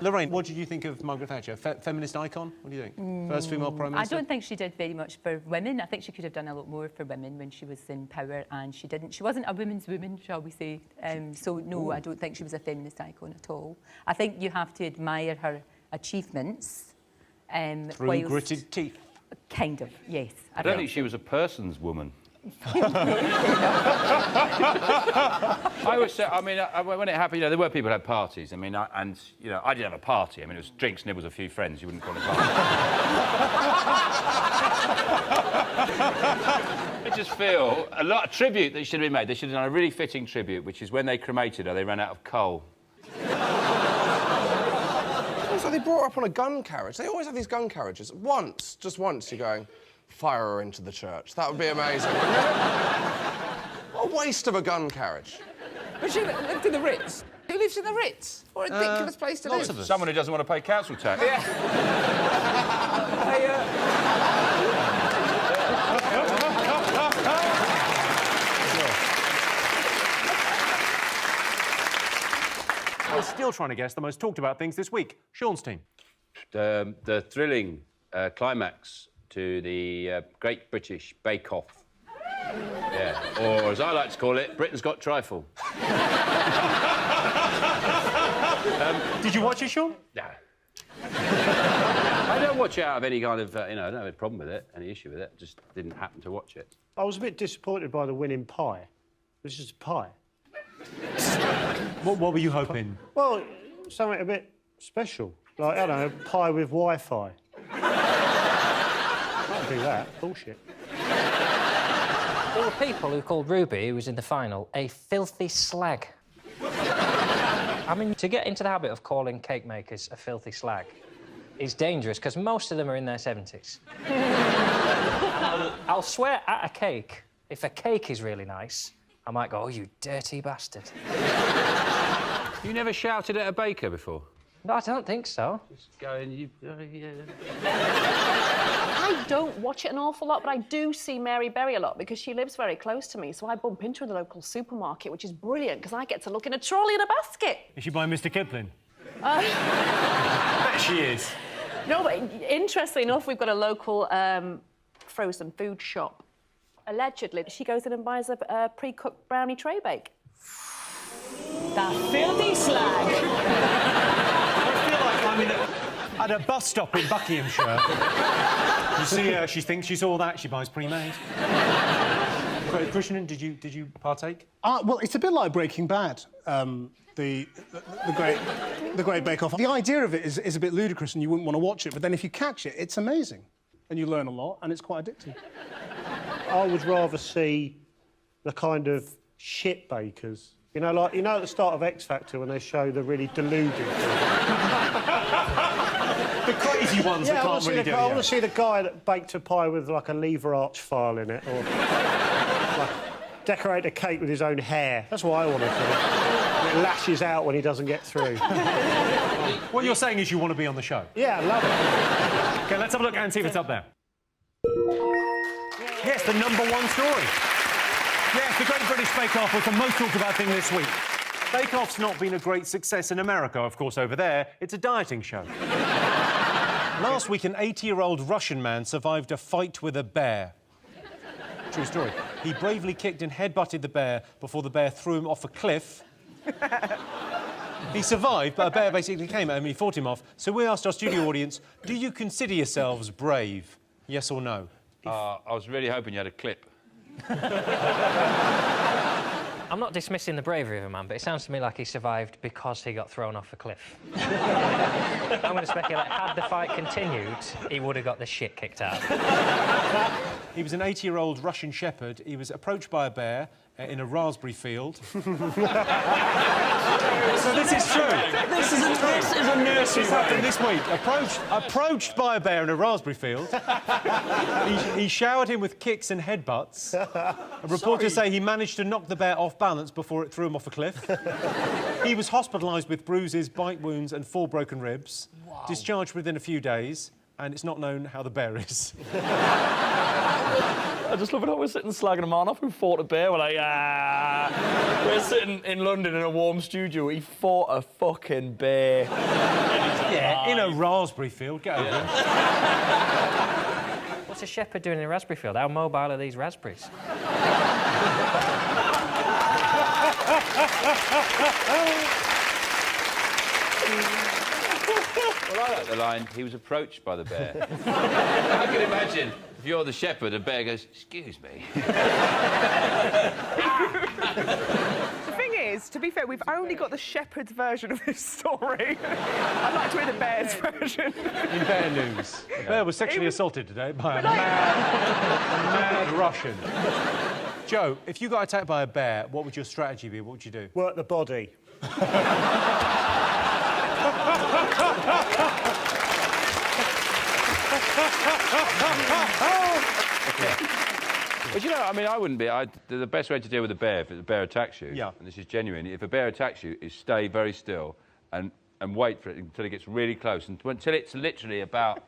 Lorraine, what did you think of Margaret Thatcher? Feminist icon? What do you think? First female Prime I Minister? don't think she did very much for women. I think she could have done a lot more for women when she was in power, and she didn't. She wasn't a woman's woman, shall we say. So, no, I don't think she was a feminist icon at all. I think you have to admire her achievements. Through whilst... gritted teeth. Kind of, yes. I don't think she was a person's woman. I always say, I mean, when it happened, you know, there were people who had parties. I mean, I didn't have a party. I mean, it was drinks, nibbles, a few friends. You wouldn't call it a party. I just feel a lot of tribute that should have been made. They should have done a really fitting tribute, which is when they cremated her, they ran out of coal. Also, they brought her up on a gun carriage. They always have these gun carriages. Once, just once, you're going, fire her into the church. That would be amazing, wouldn't it? What a waste of a gun carriage. But she lived in the Ritz. Who lives in the Ritz? What a ridiculous place to live. Lots of us. Someone who doesn't want to pay council tax. Yeah. We're still trying to guess the most talked about things this week. Sean's team. The thrilling climax to the Great British Bake Off. Yeah, or as I like to call it, Britain's Got Trifle. Did you watch it, Sean? No. I don't watch it out of any kind of, I don't have a problem with it, any issue with it. Just didn't happen to watch it. I was a bit disappointed by the winning pie. It was just a pie. What were you hoping? Well, something a bit special. Like, I don't know, pie with Wi-Fi. Can't do that. Bullshit. There were people who called Ruby, who was in the final, a filthy slag. I mean, to get into the habit of calling cake makers a filthy slag is dangerous, because most of them are in their 70s. I'll swear at a cake, if a cake is really nice, I might go, oh, you dirty bastard. You never shouted at a baker before? No, I don't think so. Just going, yeah. I don't watch it an awful lot, but I do see Mary Berry a lot because she lives very close to me, so I bump into her in the local supermarket, which is brilliant because I get to look in a trolley in a basket. Is she buying Mr. Kipling? I bet she is. No, but interestingly enough, we've got a local frozen food shop. Allegedly, she goes in and buys a pre-cooked brownie tray bake. That filthy slag! I feel like I'm at a bus stop in Buckinghamshire. You see her, she thinks she saw that, she buys pre-made. Krishnan, did you partake? Well, it's a bit like Breaking Bad, the Great Bake Off. The idea of it is a bit ludicrous and you wouldn't want to watch it, but then if you catch it, it's amazing. And you learn a lot, and it's quite addictive. I would rather see the kind of shit bakers. You know, like, at the start of X Factor when they show the really deluded The crazy ones that can't really do it. I want to see the guy that baked a pie with, like, a lever arch file in it, or like, decorate a cake with his own hair. That's what I want to see. And it lashes out when he doesn't get through. What you're saying is you want to be on the show? Yeah, I love it. OK, let's have a look and see if it's up there. Yes, the #1 story. Yes, the Great British Bake Off was the most talked about thing this week. Bake Off's not been a great success in America, of course, over there. It's a dieting show. Last week, an 80-year-old Russian man survived a fight with a bear. True story. He bravely kicked and headbutted the bear before the bear threw him off a cliff. He survived, but a bear basically came at him and he fought him off. So we asked our studio audience, do you consider yourselves brave? Yes or no? I was really hoping you had a clip. I'm not dismissing the bravery of a man, but it sounds to me like he survived because he got thrown off a cliff. I'm going to speculate, had the fight continued, he would have got the shit kicked out. He was an 80-year-old Russian shepherd. He was approached by a bear in a raspberry field. So this is true. This is a nursery rhyme. This week, approached by a bear in a raspberry field. He showered him with kicks and headbutts. Reporters say he managed to knock the bear off balance before it threw him off a cliff. He was hospitalised with bruises, bite wounds and 4 broken ribs. Wow. Discharged within a few days, and it's not known how the bear is. I just love it how we're sitting slagging a man off who fought a bear. We're like, ah. We're sitting in London in a warm studio. He fought a fucking bear. Yeah, in a raspberry field. Get over it. What's a shepherd doing in a raspberry field? How mobile are these raspberries? Well, I like the line, he was approached by the bear. I can imagine, if you're the shepherd, a bear goes, excuse me. The thing is, to be fair, we've only got the shepherd's version of this story. I'd like to hear the bear's version. In bear news, a bear was sexually assaulted today by a mad Russian. Joe, if you got attacked by a bear, what would your strategy be? What would you do? Work the body. But you know, I mean, I wouldn't be. The best way to deal with a bear, if a bear attacks you, and this is genuine, if a bear attacks you, is stay very still and wait for it until it gets really close, until it's literally about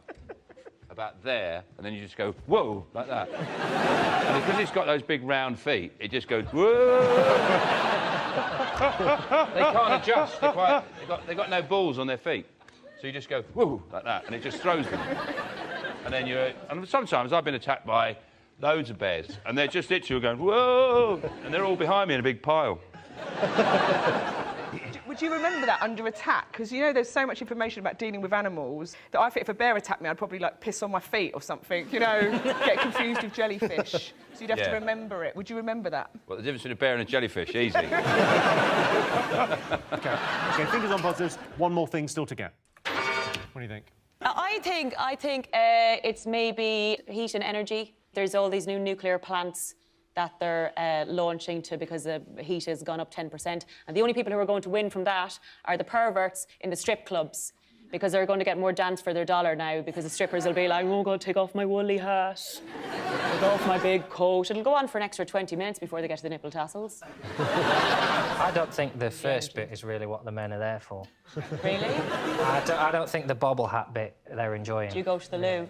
there, and then you just go, whoa, like that. And because it's got those big round feet, it just goes, whoa. They can't adjust. They've got no balls on their feet. So you just go, whoa, like that, and it just throws them. And then and sometimes I've been attacked by loads of bears, and they're just literally going, whoa, and they're all behind me in a big pile. Would you remember that under attack? Because, you know, there's so much information about dealing with animals that I think if a bear attacked me, I'd probably, like, piss on my feet or something, you know, get confused with jellyfish. So you'd have to remember it. Would you remember that? Well, the difference between a bear and a jellyfish, easy. OK, fingers on buzzers. One more thing still to get. What do you think? I think it's maybe heat and energy. There's all these new nuclear plants that they're launching because the heat has gone up 10%. And the only people who are going to win from that are the perverts in the strip clubs, because they're going to get more dance for their dollar now, because the strippers will be like, oh, God, take off my woolly hat, take off my big coat. It'll go on for an extra 20 minutes before they get to the nipple tassels. I don't think the first bit is really what the men are there for. Really? I don't think the bobble hat bit they're enjoying. Do you go to the loo?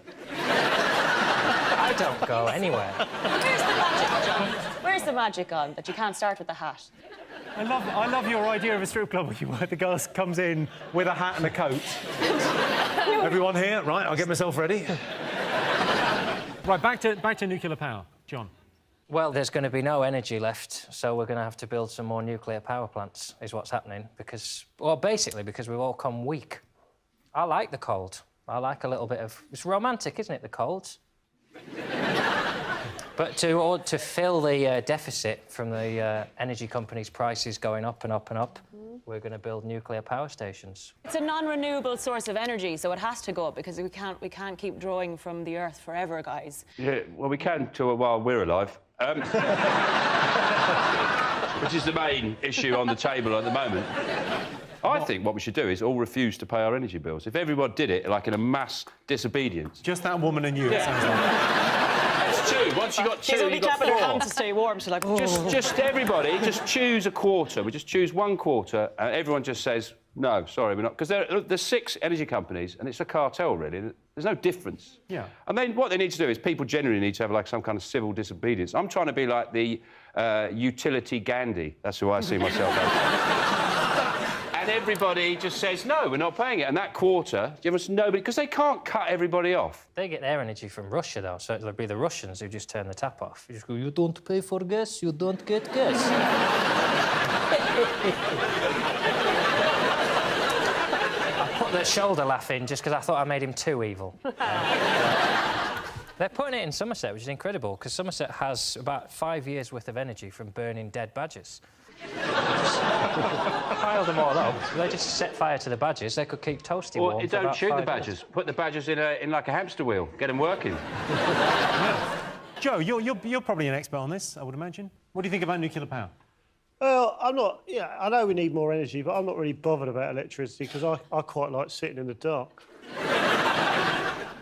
I don't go anywhere. Where's the magic, John? Where's the magic on that you can't start with the hat? I love your idea of a strip club where the girl comes in with a hat and a coat. Everyone here? Right, I'll get myself ready. Right, back to nuclear power. John. Well, there's going to be no energy left, so we're going to have to build some more nuclear power plants, is what's happening, basically because we've all come weak. I like the cold. I like a little bit of... It's romantic, isn't it, the cold? But to fill the deficit from the energy companies' prices going up and up and up, we're going to build nuclear power stations. It's a non-renewable source of energy, so it has to go up because we can't keep drawing from the earth forever, guys. Yeah, well, we can while we're alive. Which is the main issue on the table at the moment. I think what we should do is all refuse to pay our energy bills. If everyone did it, like in a mass disobedience. Just that woman and you, it sounds like. It's two. Once you got two, She's only you got clapping her four. hands to stay warm. She's like, oh. Just everybody, just choose a quarter. We just choose one quarter, and everyone just says, no, sorry, we're not. Because there's 6 energy companies, and it's a cartel, really. There's no difference. Yeah. And then what they need to do is people generally need to have, like, some kind of civil disobedience. I'm trying to be like the utility Gandhi. That's who I see myself as. And everybody just says, no, we're not paying it. And that quarter, nobody... Because they can't cut everybody off. They get their energy from Russia, though, so it'll be the Russians who just turn the tap off. You just go, you don't pay for gas, you don't get gas. I put the shoulder laugh in just because I thought I made him too evil. They're putting it in Somerset, which is incredible, because Somerset has about 5 years' worth of energy from burning dead badgers. Pile them all up. They just set fire to the badgers. They could keep toasty warm. Or don't shoot the badgers. Minutes. Put the badgers in like a hamster wheel. Get them working. Joe, you're probably an expert on this, I would imagine. What do you think about nuclear power? Well, I'm not... Yeah, I know we need more energy, but I'm not really bothered about electricity because I quite like sitting in the dark.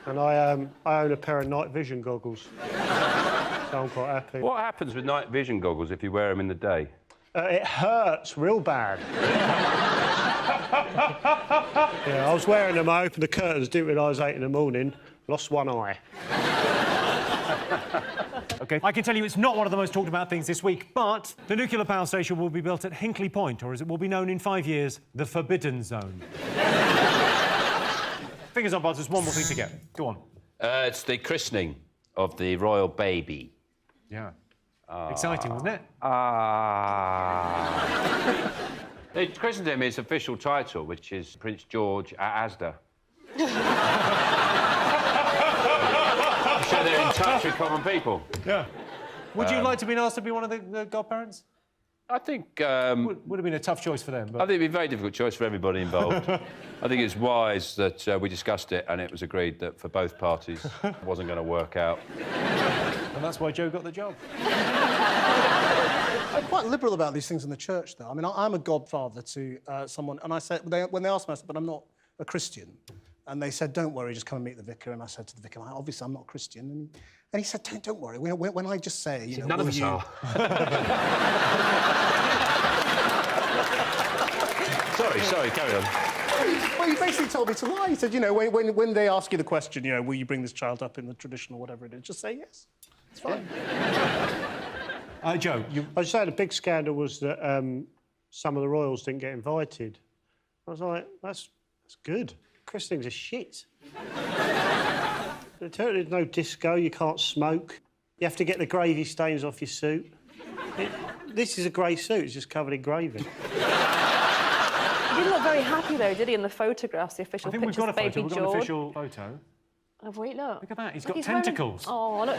And I own a pair of night vision goggles. So I'm quite happy. What happens with night vision goggles if you wear them in the day? It hurts real bad. Yeah, I was wearing them, I opened the curtains, didn't realise 8 in the morning, lost one eye. OK, OK, I can tell you it's not one of the most talked about things this week, but the nuclear power station will be built at Hinkley Point, or as it will be known in 5 years, the Forbidden Zone. Fingers on buzzers, one more thing to get. Go on. It's the christening of the royal baby. Yeah. Exciting, wasn't it? They christened him his official title, which is Prince George at Asda. I'm sure they're in touch with common people. Yeah. Would you like to be asked to be one of the godparents? I think... would have been a tough choice for them. But... I think it'd be a very difficult choice for everybody involved. I think it's wise that we discussed it and it was agreed that for both parties it wasn't going to work out. And that's why Joe got the job. I'm quite liberal about these things in the church, though. I mean, I'm a godfather to someone, and I said, when they asked me, I said, but I'm not a Christian. And they said, don't worry, just come and meet the vicar. And I said to the vicar, obviously, I'm not Christian. And he said, don't worry. When I just say, you know, none of us are. Sorry, carry on. Well, he basically told me to lie. He said, you know, when they ask you the question, you know, will you bring this child up in the tradition or whatever it is, just say yes. It's fine. Joe, I was saying a big scandal was that some of the royals didn't get invited. I was like, that's good. Christenings are shit. There's no disco, you can't smoke. You have to get the gravy stains off your suit. This is a grey suit, it's just covered in gravy. He didn't look very happy, though, did he, in the photographs, the official pictures of baby George? We've got an official photo. Have we? Look. Look at that, he's got tentacles. Oh, look.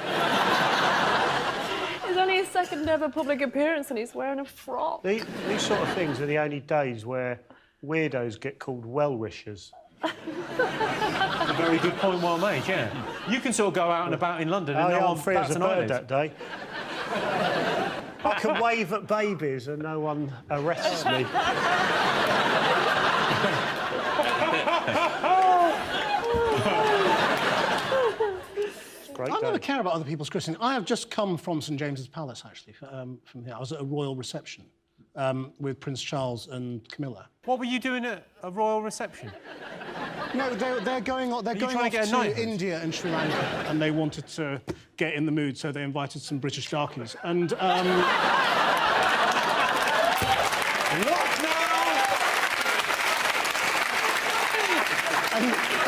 It's only his second ever public appearance and he's wearing a frock. These sort of things are the only days where weirdos get called well-wishers. A very good point, well made, yeah. You can sort of go out and about in London and no one free as bats a an bird eyelid. that day. I can wave at babies and no one arrests me. I never care about other people's christening. I have just come from St James's Palace, actually, from here. I was at a royal reception with Prince Charles and Camilla. What were you doing at a royal reception? No, they're going off to India and Sri Lanka, and they wanted to get in the mood, so they invited some British darkies. And what now?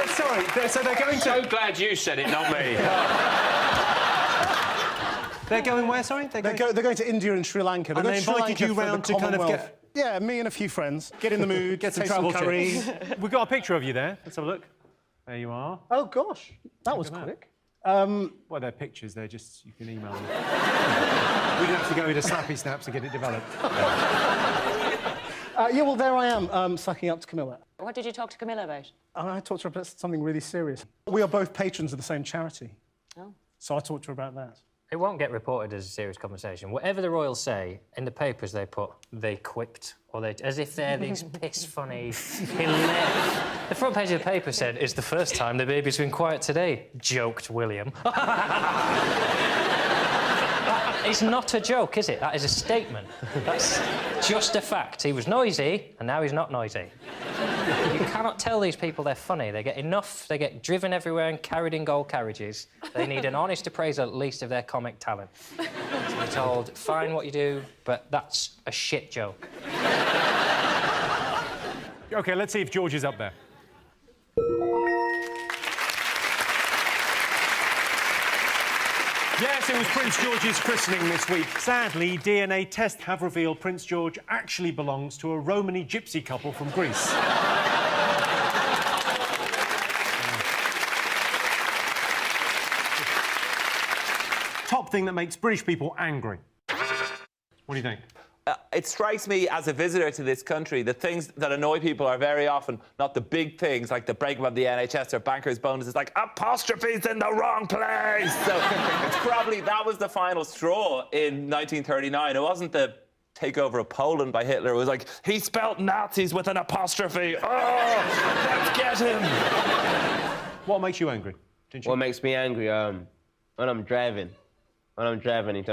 Sorry, so they're going to... So glad you said it, not me. They're going where, sorry? They're going to India and Sri Lanka. And they invited you round to kind of get... Yeah, me and a few friends. Get in the mood, get some taste travel curry. We've got a picture of you there. Let's have a look. There you are. Oh, gosh. That was quick. Well, they're pictures. They're just... You can email them. We'd have to go into Snappy Snaps to get it developed. Yeah, well, there I am, sucking up to Camilla. What did you talk to Camilla about? I talked to her about something really serious. We are both patrons of the same charity. Oh. So I talked to her about that. It won't get reported as a serious conversation. Whatever the royals say, in the papers they put, they quipped, or they... As if they're these piss-funny, hilarious... The front page of the paper said, it's the first time the baby's been quiet today, joked William. That is not a joke, is it? That is a statement. That's just a fact. He was noisy, and now he's not noisy. You cannot tell these people they're funny. They get enough, they get driven everywhere and carried in gold carriages. They need an honest appraisal, at least, of their comic talent. To be told, fine what you do, but that's a shit joke. OK, let's see if George is up there. Yes, it was Prince George's christening this week. Sadly, DNA tests have revealed Prince George actually belongs to a Romany gypsy couple from Greece. Top thing that makes British people angry. What do you think? It strikes me as a visitor to this country, the things that annoy people are very often not the big things, like the breakup of the NHS or bankers' bonuses, like apostrophes in the wrong place. So it's probably that was the final straw in 1939. It wasn't the takeover of Poland by Hitler. It was like, he spelt Nazis with an apostrophe. Oh, let's get him. What makes you angry? What makes me angry? When I'm driving. When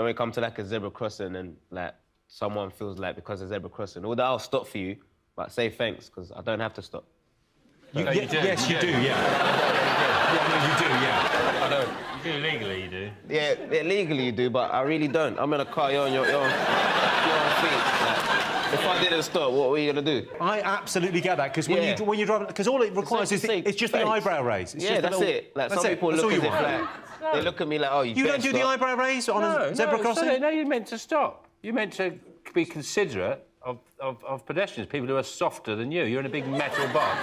we come to like a zebra crossing and like someone feels like because of zebra crossing, although I'll stop for you, but say thanks because I don't have to stop. You, No, you do. Yes, you do, yeah. Yeah, no, you do, yeah. I know. You do legally, you do. Yeah, legally you do, but I really don't. I'm in a car, you're on your own feet. If I didn't stop, what were you gonna do? I absolutely get that because when you're driving, because all it requires is it's just the eyebrow raise. It's Yeah, just that's little, it. Like that's some it. people That's look all as you if want. like they look at me like, oh, You don't do the eyebrow raise on a zebra crossing? No, you're meant to stop. You're meant to be considerate of pedestrians, people who are softer than you. You're in a big metal box.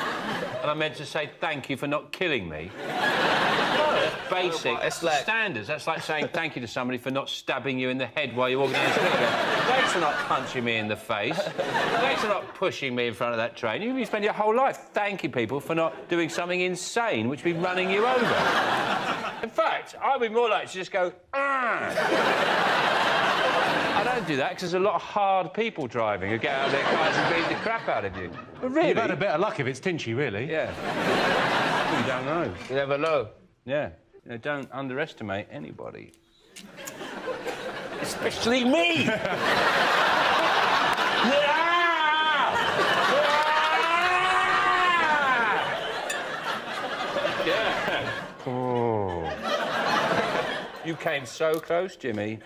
And I'm meant to say thank you for not killing me. No, that's basic standards. That's like saying thank you to somebody for not stabbing you in the head while you're walking down the street. Thanks for not punching me in the face. Thanks for not pushing me in front of that train. You spend your whole life thanking people for not doing something insane, which would be running you over. In fact, I'd be more likely to just go, I don't do that because there's a lot of hard people driving who get out of their cars and beat the crap out of you. But really... You've had a bit of luck if it's Tinchy, really. Yeah. You don't know. You never know. Yeah. You know, don't underestimate anybody. Especially me! Yeah. Oh. You came so close, Jimmy.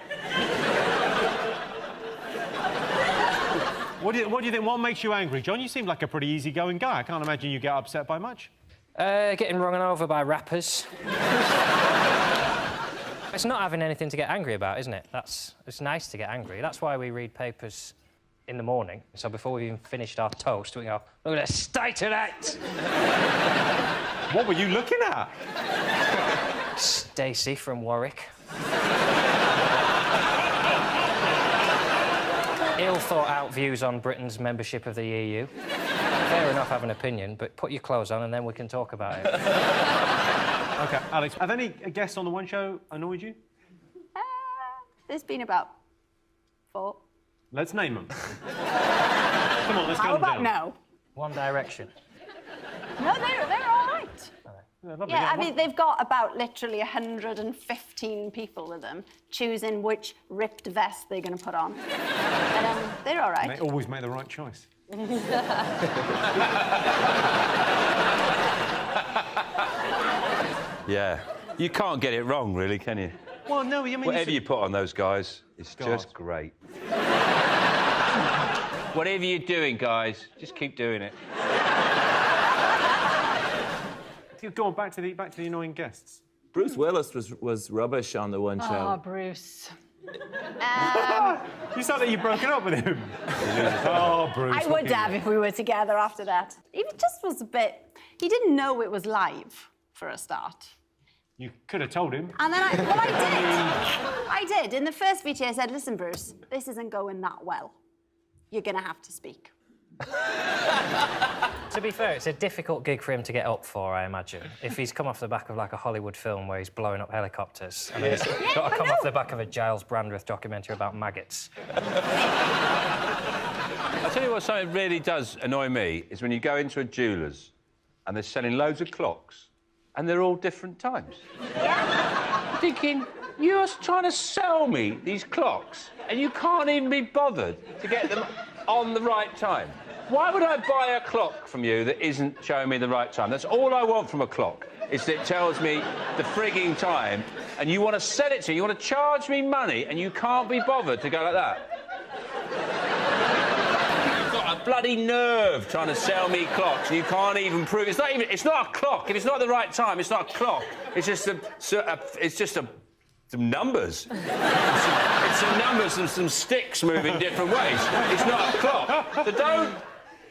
What do you think? What makes you angry, John? You seem like a pretty easygoing guy. I can't imagine you get upset by much. Getting run over by rappers. It's not having anything to get angry about, isn't it? It's nice to get angry. That's why we read papers in the morning. So before we even finished our toast, we go, look at the state of that! What were you looking at? Stacey from Warwick. Ill-thought-out views on Britain's membership of the EU. Fair enough, have an opinion, but put your clothes on and then we can talk about it. OK, Alex, have any guests on the One Show annoyed you? There's been about 4. Let's name them. Come on, let's How go about down. no? One Direction. No, they're all right. Lovely, Yeah, I mean, they've got about literally 115 people with them, choosing which ripped vest they're going to put on. And they're all right. They always make the right choice. Yeah. You can't get it wrong, really, can you? Well, no, I mean... Whatever you put on those guys, it's just great. Whatever you're doing, guys, just keep doing it. Go on, back to the annoying guests. Bruce Willis was rubbish on the One Oh, Show. Bruce. You sound like you've broken up with him. Oh, Bruce. I would have if we were together after that. He just was a bit... He didn't know it was live, for a start. You could have told him. And then I did. I did. In the first speech, I said, listen, Bruce, this isn't going that well. You're going to have to speak. To be fair, it's a difficult gig for him to get up for, I imagine. If he's come off the back of, like, a Hollywood film where he's blowing up helicopters, and then he's got to come off the back of a Giles Brandreth documentary about maggots. I'll tell you what, something really does annoy me is when you go into a jeweller's and they're selling loads of clocks and they're all different times. I'm thinking, you're trying to sell me these clocks and you can't even be bothered to get them on the right time. Why would I buy a clock from you that isn't showing me the right time? That's all I want from a clock, is that it tells me the frigging time, and you want to sell it to me, you want to charge me money, and you can't be bothered to go like that. You've got a bloody nerve trying to sell me clocks, and you can't even prove... It's not a clock. If it's not the right time, it's not a clock. It's just some numbers. It's some numbers and some sticks moving different ways. It's not a clock. So don't...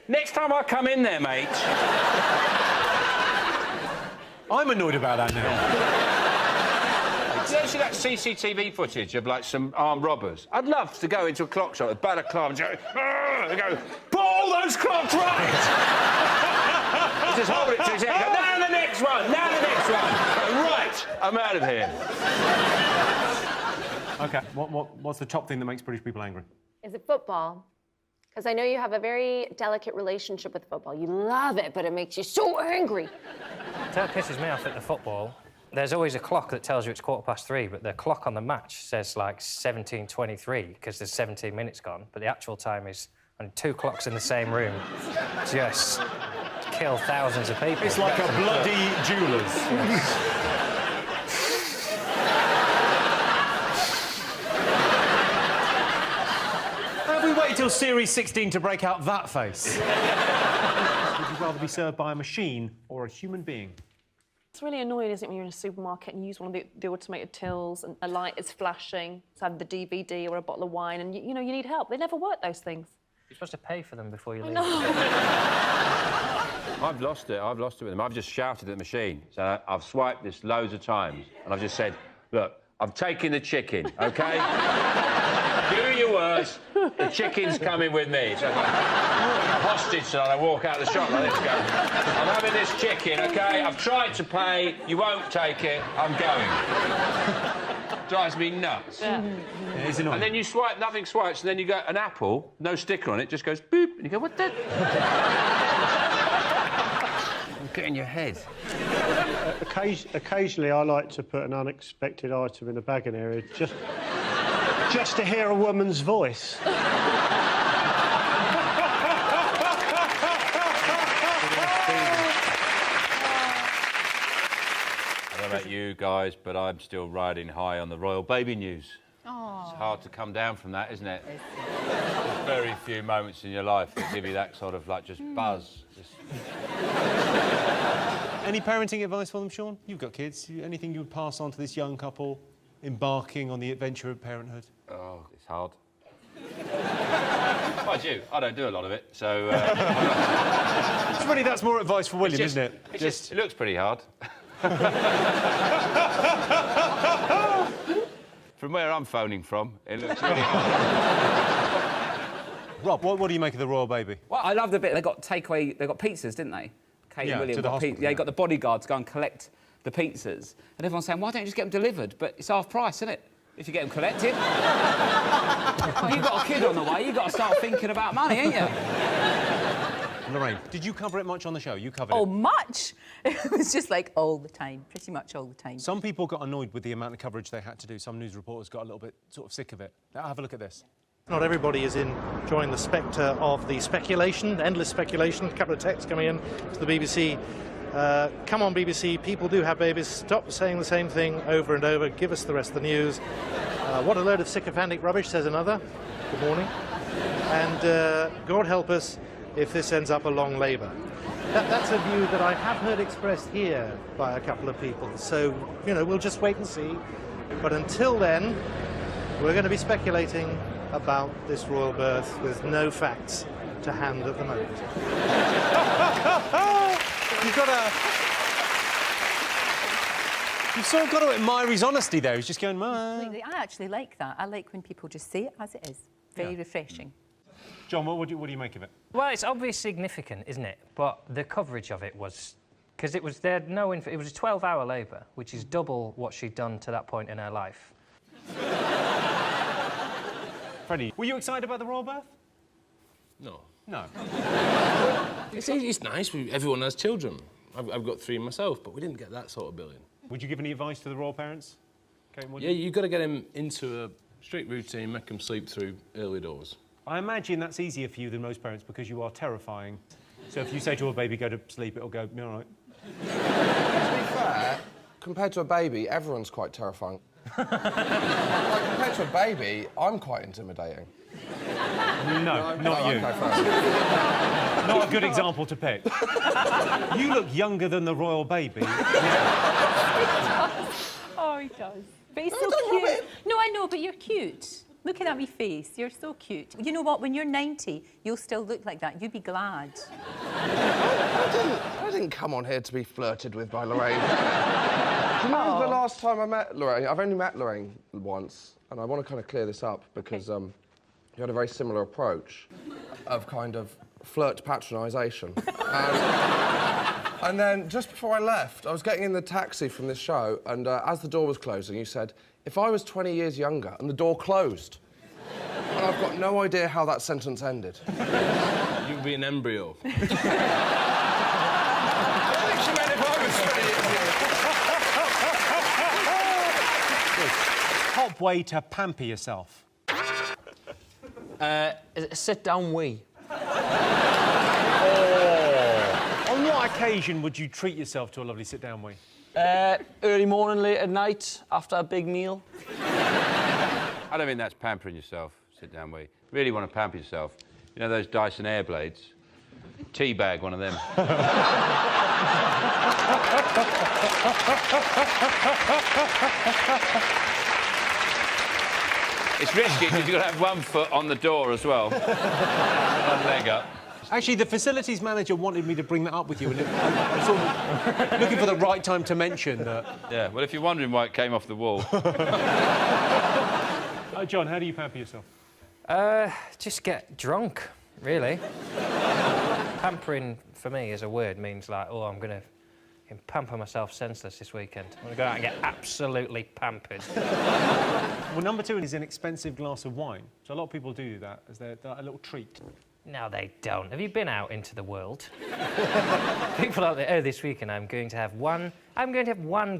Next time I come in there, mate... I'm annoyed about that now. Did you ever see that CCTV footage of, like, some armed robbers? I'd love to go into a clock shop with balaclava and go, put all those clocks right! Just hold it to his head and go, now the next one, now the next one! Right, I'm out of here. OK, what's the top thing that makes British people angry? Is it football? Because I know you have a very delicate relationship with football. You love it, but it makes you so angry. That pisses me off at the football. There's always a clock that tells you it's 3:15, but the clock on the match says, like, 17:23, because there's 17 minutes gone, but the actual time is... And 2 clocks in the same room just kill thousands of people. It's like a bloody Jeweller's. Have we waited till Series 16 to break out that face? Would you rather be served by a machine or a human being? It's really annoying, isn't it, when you're in a supermarket and you use one of the automated tills and a light is flashing, it's either the DVD or a bottle of wine, and you know, you need help. They never work, those things. You're supposed to pay for them before you leave. No. I've lost it with them. I've just shouted at the machine. So I've swiped this loads of times, and I've just said, look, I'm taking the chicken, OK? Do your worst. The chicken's coming with me. So I'm like a hostage, so I walk out of the shop like this, go, I'm having this chicken, OK? I've tried to pay. You won't take it. I'm going. Drives me nuts. Yeah. It is annoying. And then you swipe, nothing swipes, and then you go, an apple, no sticker on it, just goes boop, and you go, what the... Get in your head. Occasionally, I like to put an unexpected item in the bagging area just to hear a woman's voice. I don't know about you guys, but I'm still riding high on the royal baby news. Oh. It's hard to come down from that, isn't it? There's very few moments in your life that give you that sort of, like, just buzz. Any parenting advice for them, Sean? You've got kids. Anything you would pass on to this young couple embarking on the adventure of parenthood? Oh, it's hard. Mind you, I don't do a lot of it, so... It's really, that's more advice for William, isn't it? It looks pretty hard. From where I'm phoning from, it looks really hard. Rob, what do you make of the royal baby? Well, I love the bit they got takeaway. They got pizzas, didn't they? Kate Yeah, and William to the got hospital, you got the bodyguards go and collect the pizzas, and everyone's saying, "Why don't you just get them delivered?" But it's half price, isn't it? If you get them collected. Well, you've got a kid on the way. You've got to start thinking about money, ain't you? Lorraine, did you cover it much on the show? You covered Oh, it. much? It was just like all the time, pretty much all the time. Some people got annoyed with the amount of coverage they had to do. Some news reporters got a little bit sort of sick of it. Now, have a look at this. Not everybody is enjoying the spectre of the speculation, endless speculation. A couple of texts coming in to the BBC. Come on, BBC, people do have babies. Stop saying the same thing over and over. Give us the rest of the news. What a load of sycophantic rubbish, says another. Good morning. And God help us if this ends up a long labour. That's a view that I have heard expressed here by a couple of people. So, you know, we'll just wait and see. But until then, we're going to be speculating about this royal birth with no facts to hand at the moment. You've sort of got to admire his honesty there. He's just going, Completely. I actually like that. I like when people just say it as it is. Very refreshing. John, what do you make of it? Well, it's obviously significant, isn't it? But the coverage of it was... Because it was there, it was a 12-hour labour, which is double what she'd done to that point in her life. Freddie, were you excited about the royal birth? No. No. It's nice. Everyone has children. I've got 3 myself, but we didn't get that sort of billing. Would you give any advice to the royal parents? Kate, Yeah, you've got to get him into a strict routine, make him sleep through early doors. I imagine that's easier for you than most parents because you are terrifying. So if you say to your baby, go to sleep, it'll go, all right. To be fair, compared to a baby, everyone's quite terrifying. Like, compared to a baby, I'm quite intimidating. No, not you. Not a good example to pick. You look younger than the royal baby. Oh, he does. But he's so cute. No, I know, but you're cute. Looking at me face, you're so cute. You know what? When you're 90, you'll still look like that. You'd be glad. I didn't come on here to be flirted with by Lorraine. Do you remember the last time I met Lorraine? I've only met Lorraine once, and I want to kind of clear this up because you had a very similar approach of kind of flirt patronisation. And then just before I left, I was getting in the taxi from this show, and as the door was closing, you said, if I was 20 years younger, and the door closed. And I've got no idea how that sentence ended. You'd be an embryo. Top way to pamper yourself. Is it a sit-down wee? On what occasion would you treat yourself to a lovely sit-down wee? Early morning, late at night, after a big meal. I don't think that's pampering yourself, sit down wee. Really want to pamper yourself. You know those Dyson Airblades? Teabag one of them. It's risky because you've got to have one foot on the door as well. One leg up. Actually, the facilities manager wanted me to bring that up with you, and I'm sort of looking for the right time to mention that. Yeah, well, if you're wondering why it came off the wall. John, how do you pamper yourself? Just get drunk, really. Pampering, for me, as a word, means like, oh, I'm going to pamper myself senseless this weekend. I'm going to go out and get absolutely pampered. Well, number 2 is an expensive glass of wine. So a lot of people do that as a little treat. No, they don't. Have you been out into the world? People out there, oh, this weekend I'm going to have one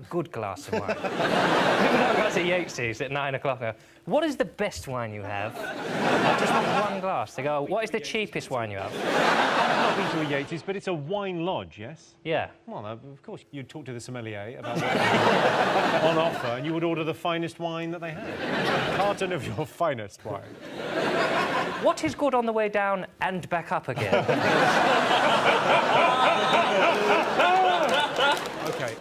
good glass of wine. People have glass at Yates's at 9 o'clock. Go, what is the best wine you have? I just want one glass. They go, what is the cheapest wine you have? I've not been to a Yates's, but it's a wine lodge, yes? Yeah. Well, of course, you'd talk to the sommelier about what on offer, and you would order the finest wine that they had. A carton of your finest wine. What is good on the way down and back up again? OK,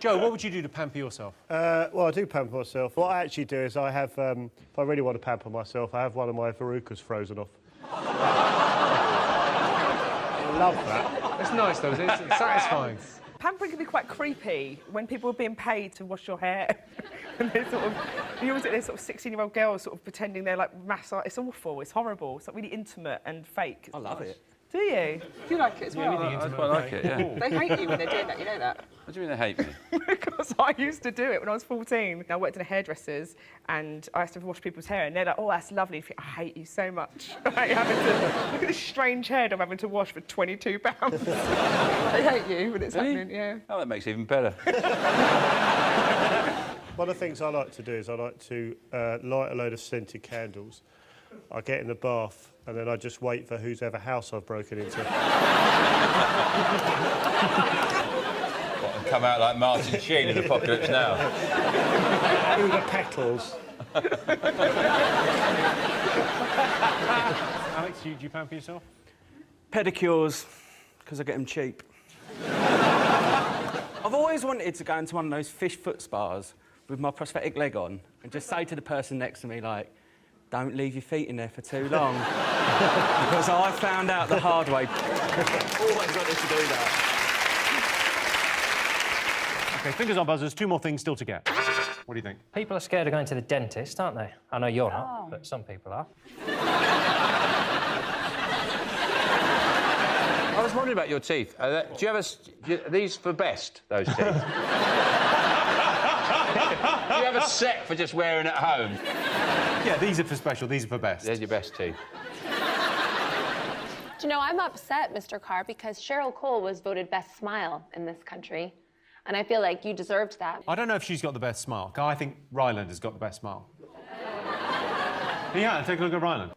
Joe, what would you do to pamper yourself? Well, I do pamper myself. What I actually do is I have, if I really want to pamper myself, I have one of my verrucas frozen off. I love that. It's nice, though, isn't it? It's satisfying. Pampering can be quite creepy when people are being paid to wash your hair. And they're sort of, you always get these sort of 16-year-old girls sort of pretending they're like massage. It's awful. It's horrible. It's like really intimate and fake. I love it. Do you? Do you like it as well? I quite like it, yeah. They hate you when they're doing that, you know that? What do you mean they hate me? Because I used to do it when I was 14. I worked in a hairdresser's and I used to wash people's hair and they're like, oh, that's lovely. I hate you so much. Like, having to, look at this strange head I'm having to wash for £22. They hate you when it's happening, yeah. Oh, that makes it even better. One of the things I like to do is I like to light a load of scented candles. I get in the bath and then I just wait for whose ever house I've broken into. What, and come out like Martin Sheen in Apocalypse Now? Through the petals. Alex, do you pamper yourself? Pedicures, because I get them cheap. I've always wanted to go into one of those fish foot spas with my prosthetic leg on and just say to the person next to me, like, don't leave your feet in there for too long. Because I found out the hard way. Always wanted to do that. OK, fingers on buzzers, 2 more things still to get. What do you think? People are scared of going to the dentist, aren't they? I know you're not, but some people are. I was wondering about your teeth. Do you have are these for best, those teeth? Do you have a set for just wearing at home? Yeah, these are for special, these are for best. There's your best teeth. Do you know, I'm upset, Mr. Carr, because Cheryl Cole was voted best smile in this country. And I feel like you deserved that. I don't know if she's got the best smile. I think Ryland has got the best smile. Yeah, take a look at Ryland.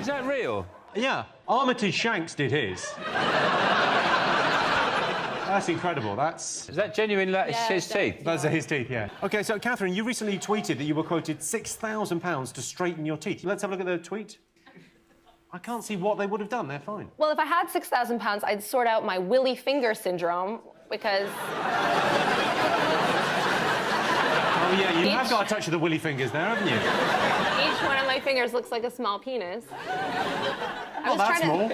Is that real? Yeah, Armitage Shanks did his. That's incredible. Is that genuine? His teeth? Those are his teeth, yeah. OK, so, Catherine, you recently tweeted that you were quoted £6,000 to straighten your teeth. Let's have a look at the tweet. I can't see what they would have done. They're fine. Well, if I had £6,000, I'd sort out my willy finger syndrome, because... Oh, yeah, you have got a touch of the willy fingers there, haven't you? Each one of my fingers looks like a small penis. Not that small.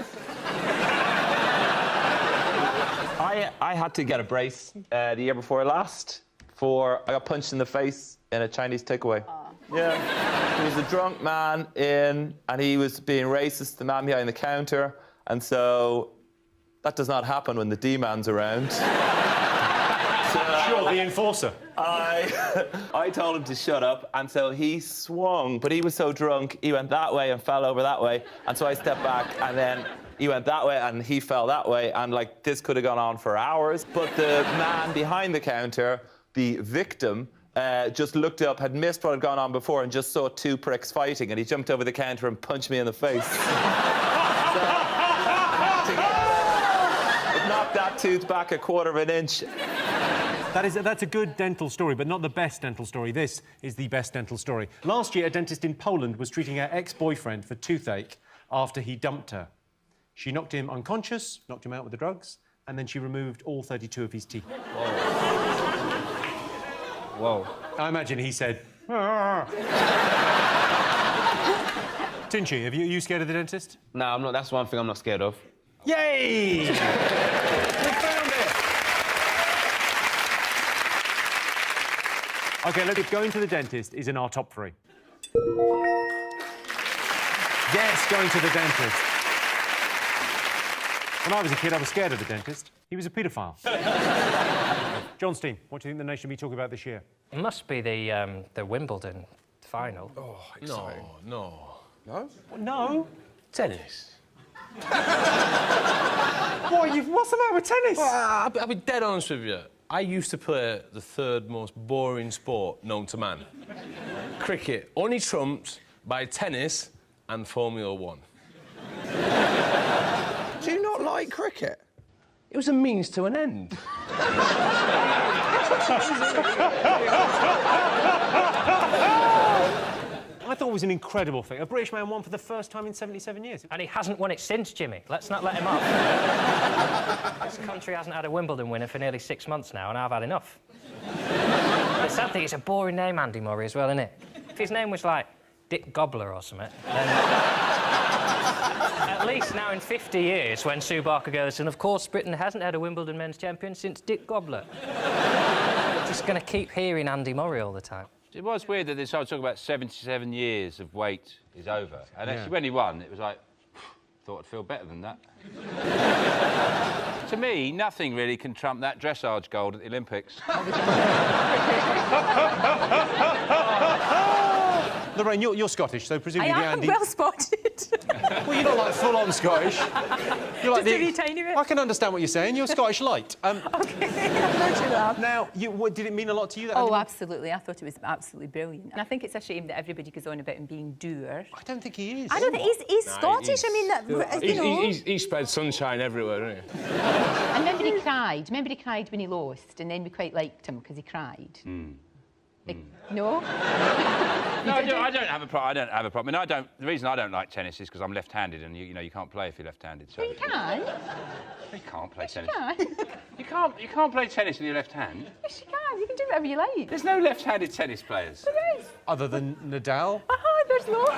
I had to get a brace the year before last I got punched in the face in a Chinese takeaway. Yeah. There was a drunk man in, and he was being racist to the man behind the counter, and so that does not happen when the D-man's around. Sure, the enforcer. I told him to shut up, and so he swung, but he was so drunk, he went that way and fell over that way, and so I stepped back, and then he went that way and he fell that way, and like this could have gone on for hours. But the man behind the counter, the victim, just looked up, had missed what had gone on before, and just saw 2 pricks fighting, and he jumped over the counter and punched me in the face. It knocked that tooth back 1/4 of an inch. That's a good dental story, but not the best dental story. This is the best dental story. Last year, a dentist in Poland was treating her ex-boyfriend for toothache after he dumped her. She knocked him unconscious, knocked him out with the drugs, and then she removed all 32 of his teeth. Whoa. I imagine he said... Tinchy, are you scared of the dentist? No, I'm not. That's one thing I'm not scared of. Yay! We found it! OK, look, if going to the dentist is in our top 3. Yes, going to the dentist. When I was a kid, I was scared of the dentist. He was a paedophile. John Steen, what do you think the nation will be talking about this year? It must be the Wimbledon final. Oh, exciting. No. No? No. Tennis. What's the matter with tennis? Well, I'll be dead honest with you. I used to play the 3rd most boring sport known to man. Cricket, only trumped by tennis and Formula 1. Do you not like cricket? It was a means to an end. I thought it was an incredible thing. A British man won for the first time in 77 years. And he hasn't won it since, Jimmy. Let's not let him off. This country hasn't had a Wimbledon winner for nearly 6 months now, and I've had enough. The sad thing, it's a boring name, Andy Murray, as well, isn't it? If his name was, like, Dick Gobbler or something, then... At least now in 50 years, when Sue Barker goes, and of course Britain hasn't had a Wimbledon men's champion since Dick Gobbler. We're just going to keep hearing Andy Murray all the time. It was weird that they started talking about 77 years of wait is over. And actually, when he won, it was like, thought I'd feel better than that. To me, nothing really can trump that dressage gold at the Olympics. Lorraine, you're Scottish, so presumably I am Andy... well spotted. Well, you're not, like, full-on Scottish. You're like Just a wee tiny bit. I can understand what you're saying. You're Scottish light. OK, Now, did it mean a lot to you? That Oh, absolutely. I thought it was absolutely brilliant. And I think it's a shame that everybody goes on about him being dour. I don't think he is. I don't think he's Scottish. I mean, you know... He spread sunshine everywhere, doesn't he? And remember he cried. Remember he cried when he lost, and then we quite liked him because he cried. No? No, I don't have a problem. I don't have a problem. I mean, the reason I don't like tennis is because I'm left-handed, and you know you can't play if you're left-handed. So You can. you can't play tennis. You can. You can't play tennis with your left hand. Yes, you can. You can do whatever you like. There's no left-handed tennis players. There is. Other than Nadal? There's loads.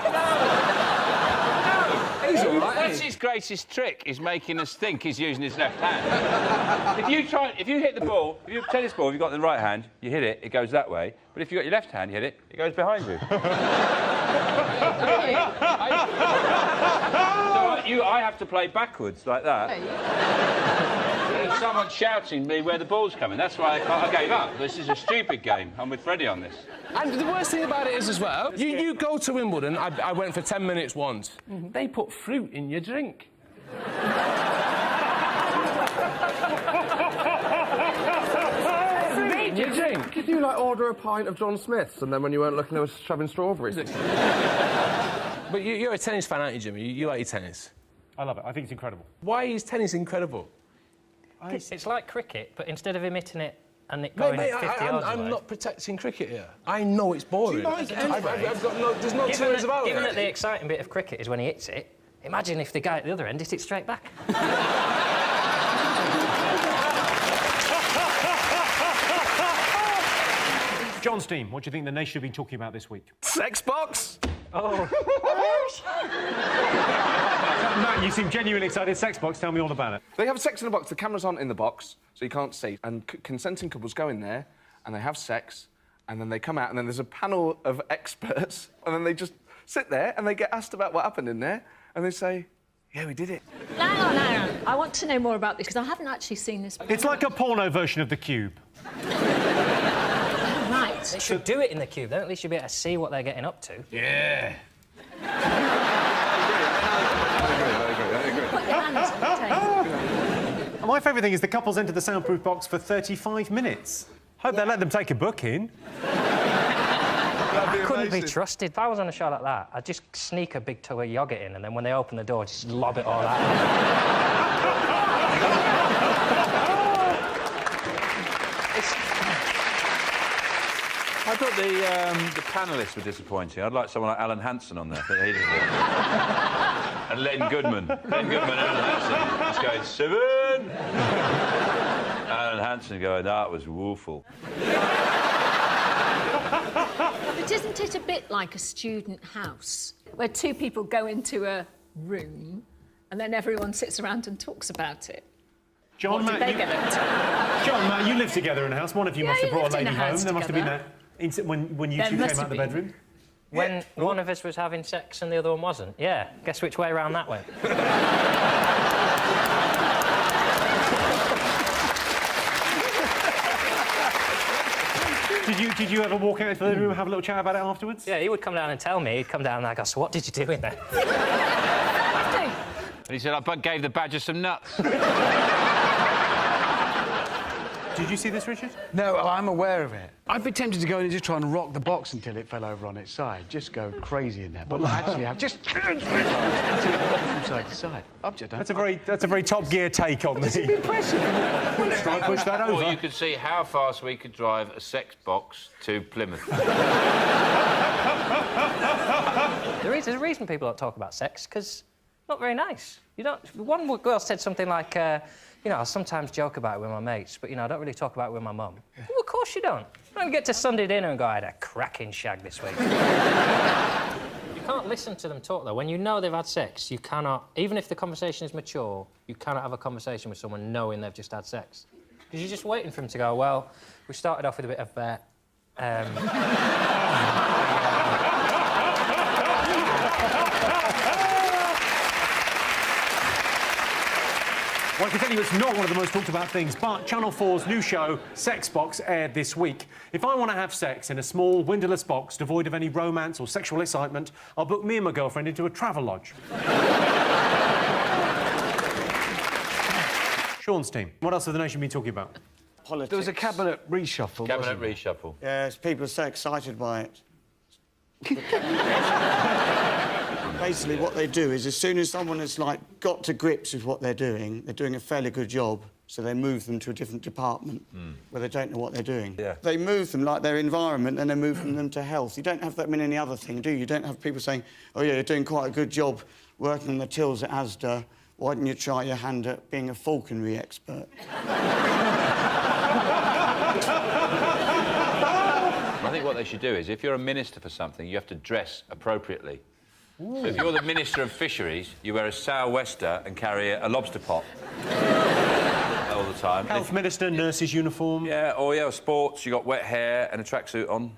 He's all right. That's his greatest trick, is making us think he's using his left hand. if you hit the ball, if you tennis ball, if you've got the right hand, you hit it, it goes that way. But if you've got your left hand, you hit it, it goes behind you. I have to play backwards like that. There's someone shouting me where the ball's coming. That's why I gave up. This is a stupid game. I'm with Freddie on this. And the worst thing about it is, as well, you go to Wimbledon, I went for 10 minutes once. They put fruit in your drink. Fruit in your drink? Did you, like, order a pint of John Smith's, and then when you weren't looking, they were shoving strawberries? But you're a tennis fan, aren't you, Jimmy? You like your tennis? I love it. I think it's incredible. Why is tennis incredible? It's like cricket, but instead of him hitting it and it going 50 yards I'm away... not protecting cricket here. I know it's boring. Do you like it anyway? I've got no... There's no two ways about it. Given that the exciting bit of cricket is when he hits it, imagine if the guy at the other end hit it straight back. John Steen, what do you think the nation have been talking about this week? Sex box? Oh. Matt, you seem genuinely excited. Sex box, tell me all about it. They have sex in a box. The cameras aren't in the box, so you can't see. And consenting couples go in there, and they have sex, and then they come out, and then there's a panel of experts, and then they just sit there, and they get asked about what happened in there, and they say, yeah, we did it. Hang on. I want to know more about this, because I haven't actually seen this before. It's like a porno version of The Cube. Right. They should do it in the cube, then at least you'll be able to see what they're getting up to. Yeah. And my favourite thing is the couples enter the soundproof box for 35 minutes. Hope they let them take a book in. I couldn't be trusted. If I was on a show like that, I'd just sneak a big tub of yoghurt in, and then when they open the door, just lob it all out. I thought the panellists were disappointing. I'd like someone like Alan Hansen on there, but he didn't do it. And Len Goodman. Len Goodman and Alan Hansen. Just going, 7! Alan Hansen going, that was woeful. But isn't it a bit like a student house, where two people go into a room and then everyone sits around and talks about it? John, What Matt, did they get up to? John, Matt, you live together in a house. One of you must have you brought lived a in lady a house home. There must have been together. that when you There two must came out have of the been. bedroom. When one of us was having sex and the other one wasn't. Yeah, guess which way around that went? Did you ever walk out into the living room and have a little chat about it afterwards? Yeah, he would come down and tell me. He'd come down and I'd go, so what did you do in there? And he said, I gave the badger some nuts. Did you see this, Richard? No, well, I'm aware of it. I'd be tempted to go in and just try and rock the box until it fell over on its side. Just go crazy in there. But actually, I've just... until it rocked from side to side. That's a very Top Gear take on It's the... impressive. Let's try and push that over. Or you could see how fast we could drive a sex box to Plymouth. There's a reason people don't talk about sex, because not very nice. You don't... One girl said something like, you know, I sometimes joke about it with my mates, but, you know, I don't really talk about it with my mum. Well, of course you don't. You don't get to Sunday dinner and go, I had a cracking shag this week. You can't listen to them talk, though. When you know they've had sex, you cannot... Even if the conversation is mature, you cannot have a conversation with someone knowing they've just had sex. Because you're just waiting for them to go, well, we started off with a bit of... Well, I can tell you it's not one of the most talked about things, but Channel 4's new show, Sex Box, aired this week. If I want to have sex in a small, windowless box devoid of any romance or sexual excitement, I'll book me and my girlfriend into a travel lodge. Sean's team. What else have the nation been talking about? Politics. There was a cabinet reshuffle. Cabinet reshuffle. Yes, people are so excited by it. Basically, what they do is, as soon as someone has, like, got to grips with what they're doing a fairly good job, so they move them to a different department where they don't know what they're doing. Yeah. They move them like their environment, and they move them to health. You don't have that in any other thing, do you? You don't have people saying, oh, yeah, you're doing quite a good job working on the tills at Asda. Why didn't you try your hand at being a falconry expert? I think what they should do is, if you're a minister for something, you have to dress appropriately. So if you're the Minister of Fisheries, you wear a sou'wester and carry a lobster pot all the time. Health Minister, nurse's uniform. Yeah, or sports, you got wet hair and a tracksuit on.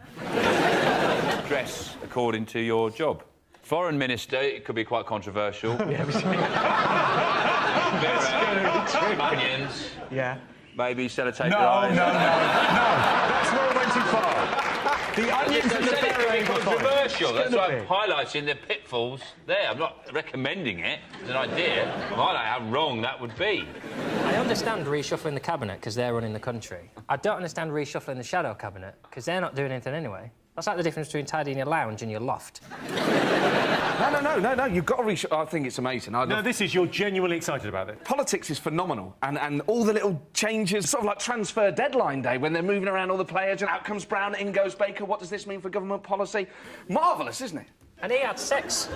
Dress according to your job. Foreign Minister, it could be quite controversial. Onions. Yeah. Maybe sellotape No, your eyes. no. That's where it went too far. The onions and the berries are controversial. That's why I'm highlighting the pitfalls there. I'm not recommending it as an idea. I don't know how wrong that would be. I understand reshuffling the cabinet because they're running the country. I don't understand reshuffling the shadow cabinet because they're not doing anything anyway. That's like the difference between tidying your lounge and your loft. No, you've got to reshuffle. I think it's amazing. No, this is, you're genuinely excited about it. Politics is phenomenal, and all the little changes, sort of like transfer deadline day, when they're moving around all the players, and out comes Brown, in goes Baker. What does this mean for government policy? Marvellous, isn't it? And he had sex.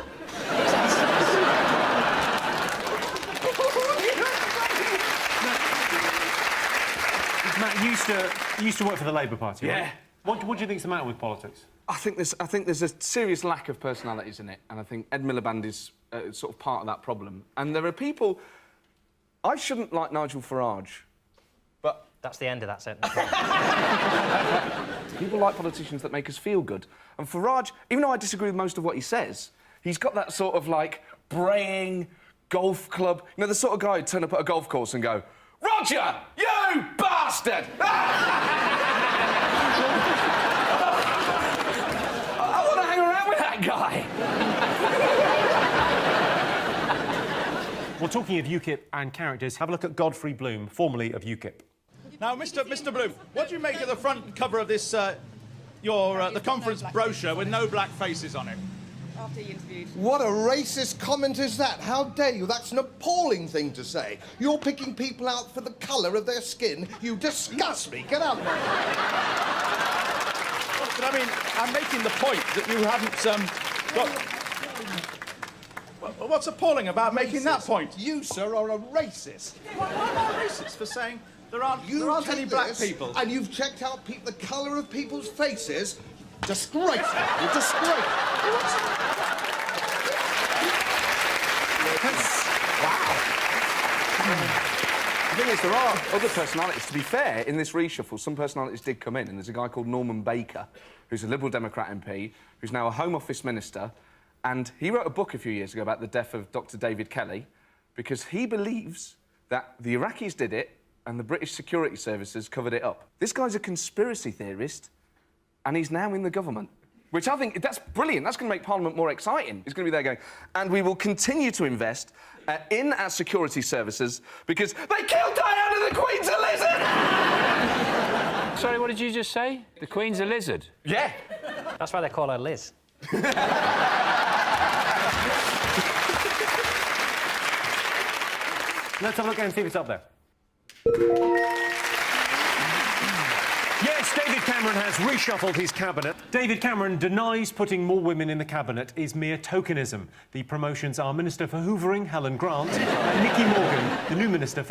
Matt, you used to work for the Labour Party, Yeah. right? What do you think's the matter with politics? I think there's a serious lack of personalities in it, and I think Ed Miliband is sort of part of that problem. And there are people... I shouldn't like Nigel Farage, but... That's the end of that sentence. People like politicians that make us feel good. And Farage, even though I disagree with most of what he says, he's got that sort of, like, braying golf club... You know, the sort of guy who'd turn up at a golf course and go, Roger, you bastard! I want to hang around with that guy. Well, talking of UKIP and characters, have a look at Godfrey Bloom, formerly of UKIP. Now, Mr. Bloom, what do you make of the front cover of this the conference brochure with no black faces on it. After he interviewed. What a racist comment is that? How dare you? That's an appalling thing to say. You're picking people out for the colour of their skin. You disgust me. Get out of there. But I mean, I'm making the point that you haven't got... What's appalling about making that point? You, sir, are a racist. Why am I racist for saying there aren't any black people? And you've checked out the colour of people's faces. Disgraceful. You're disgraceful. The thing is, there are other personalities. To be fair, in this reshuffle, some personalities did come in, and there's a guy called Norman Baker, who's a Liberal Democrat MP, who's now a Home Office minister, and he wrote a book a few years ago about the death of Dr. David Kelly, because he believes that the Iraqis did it and the British security services covered it up. This guy's a conspiracy theorist, and he's now in the government. Which I think, that's brilliant. That's going to make Parliament more exciting. He's going to be there going, and we will continue to invest in our security services because they killed Diana, the Queen's a lizard! Sorry, what did you just say? The Queen's a lizard? Yeah. That's why they call her Liz. Let's have a look and see if it's up there. Yes, David Cameron has reshuffled his cabinet. David Cameron denies putting more women in the cabinet is mere tokenism. The promotions are Minister for Hoovering, Helen Grant, and Nicky Morgan, the new Minister for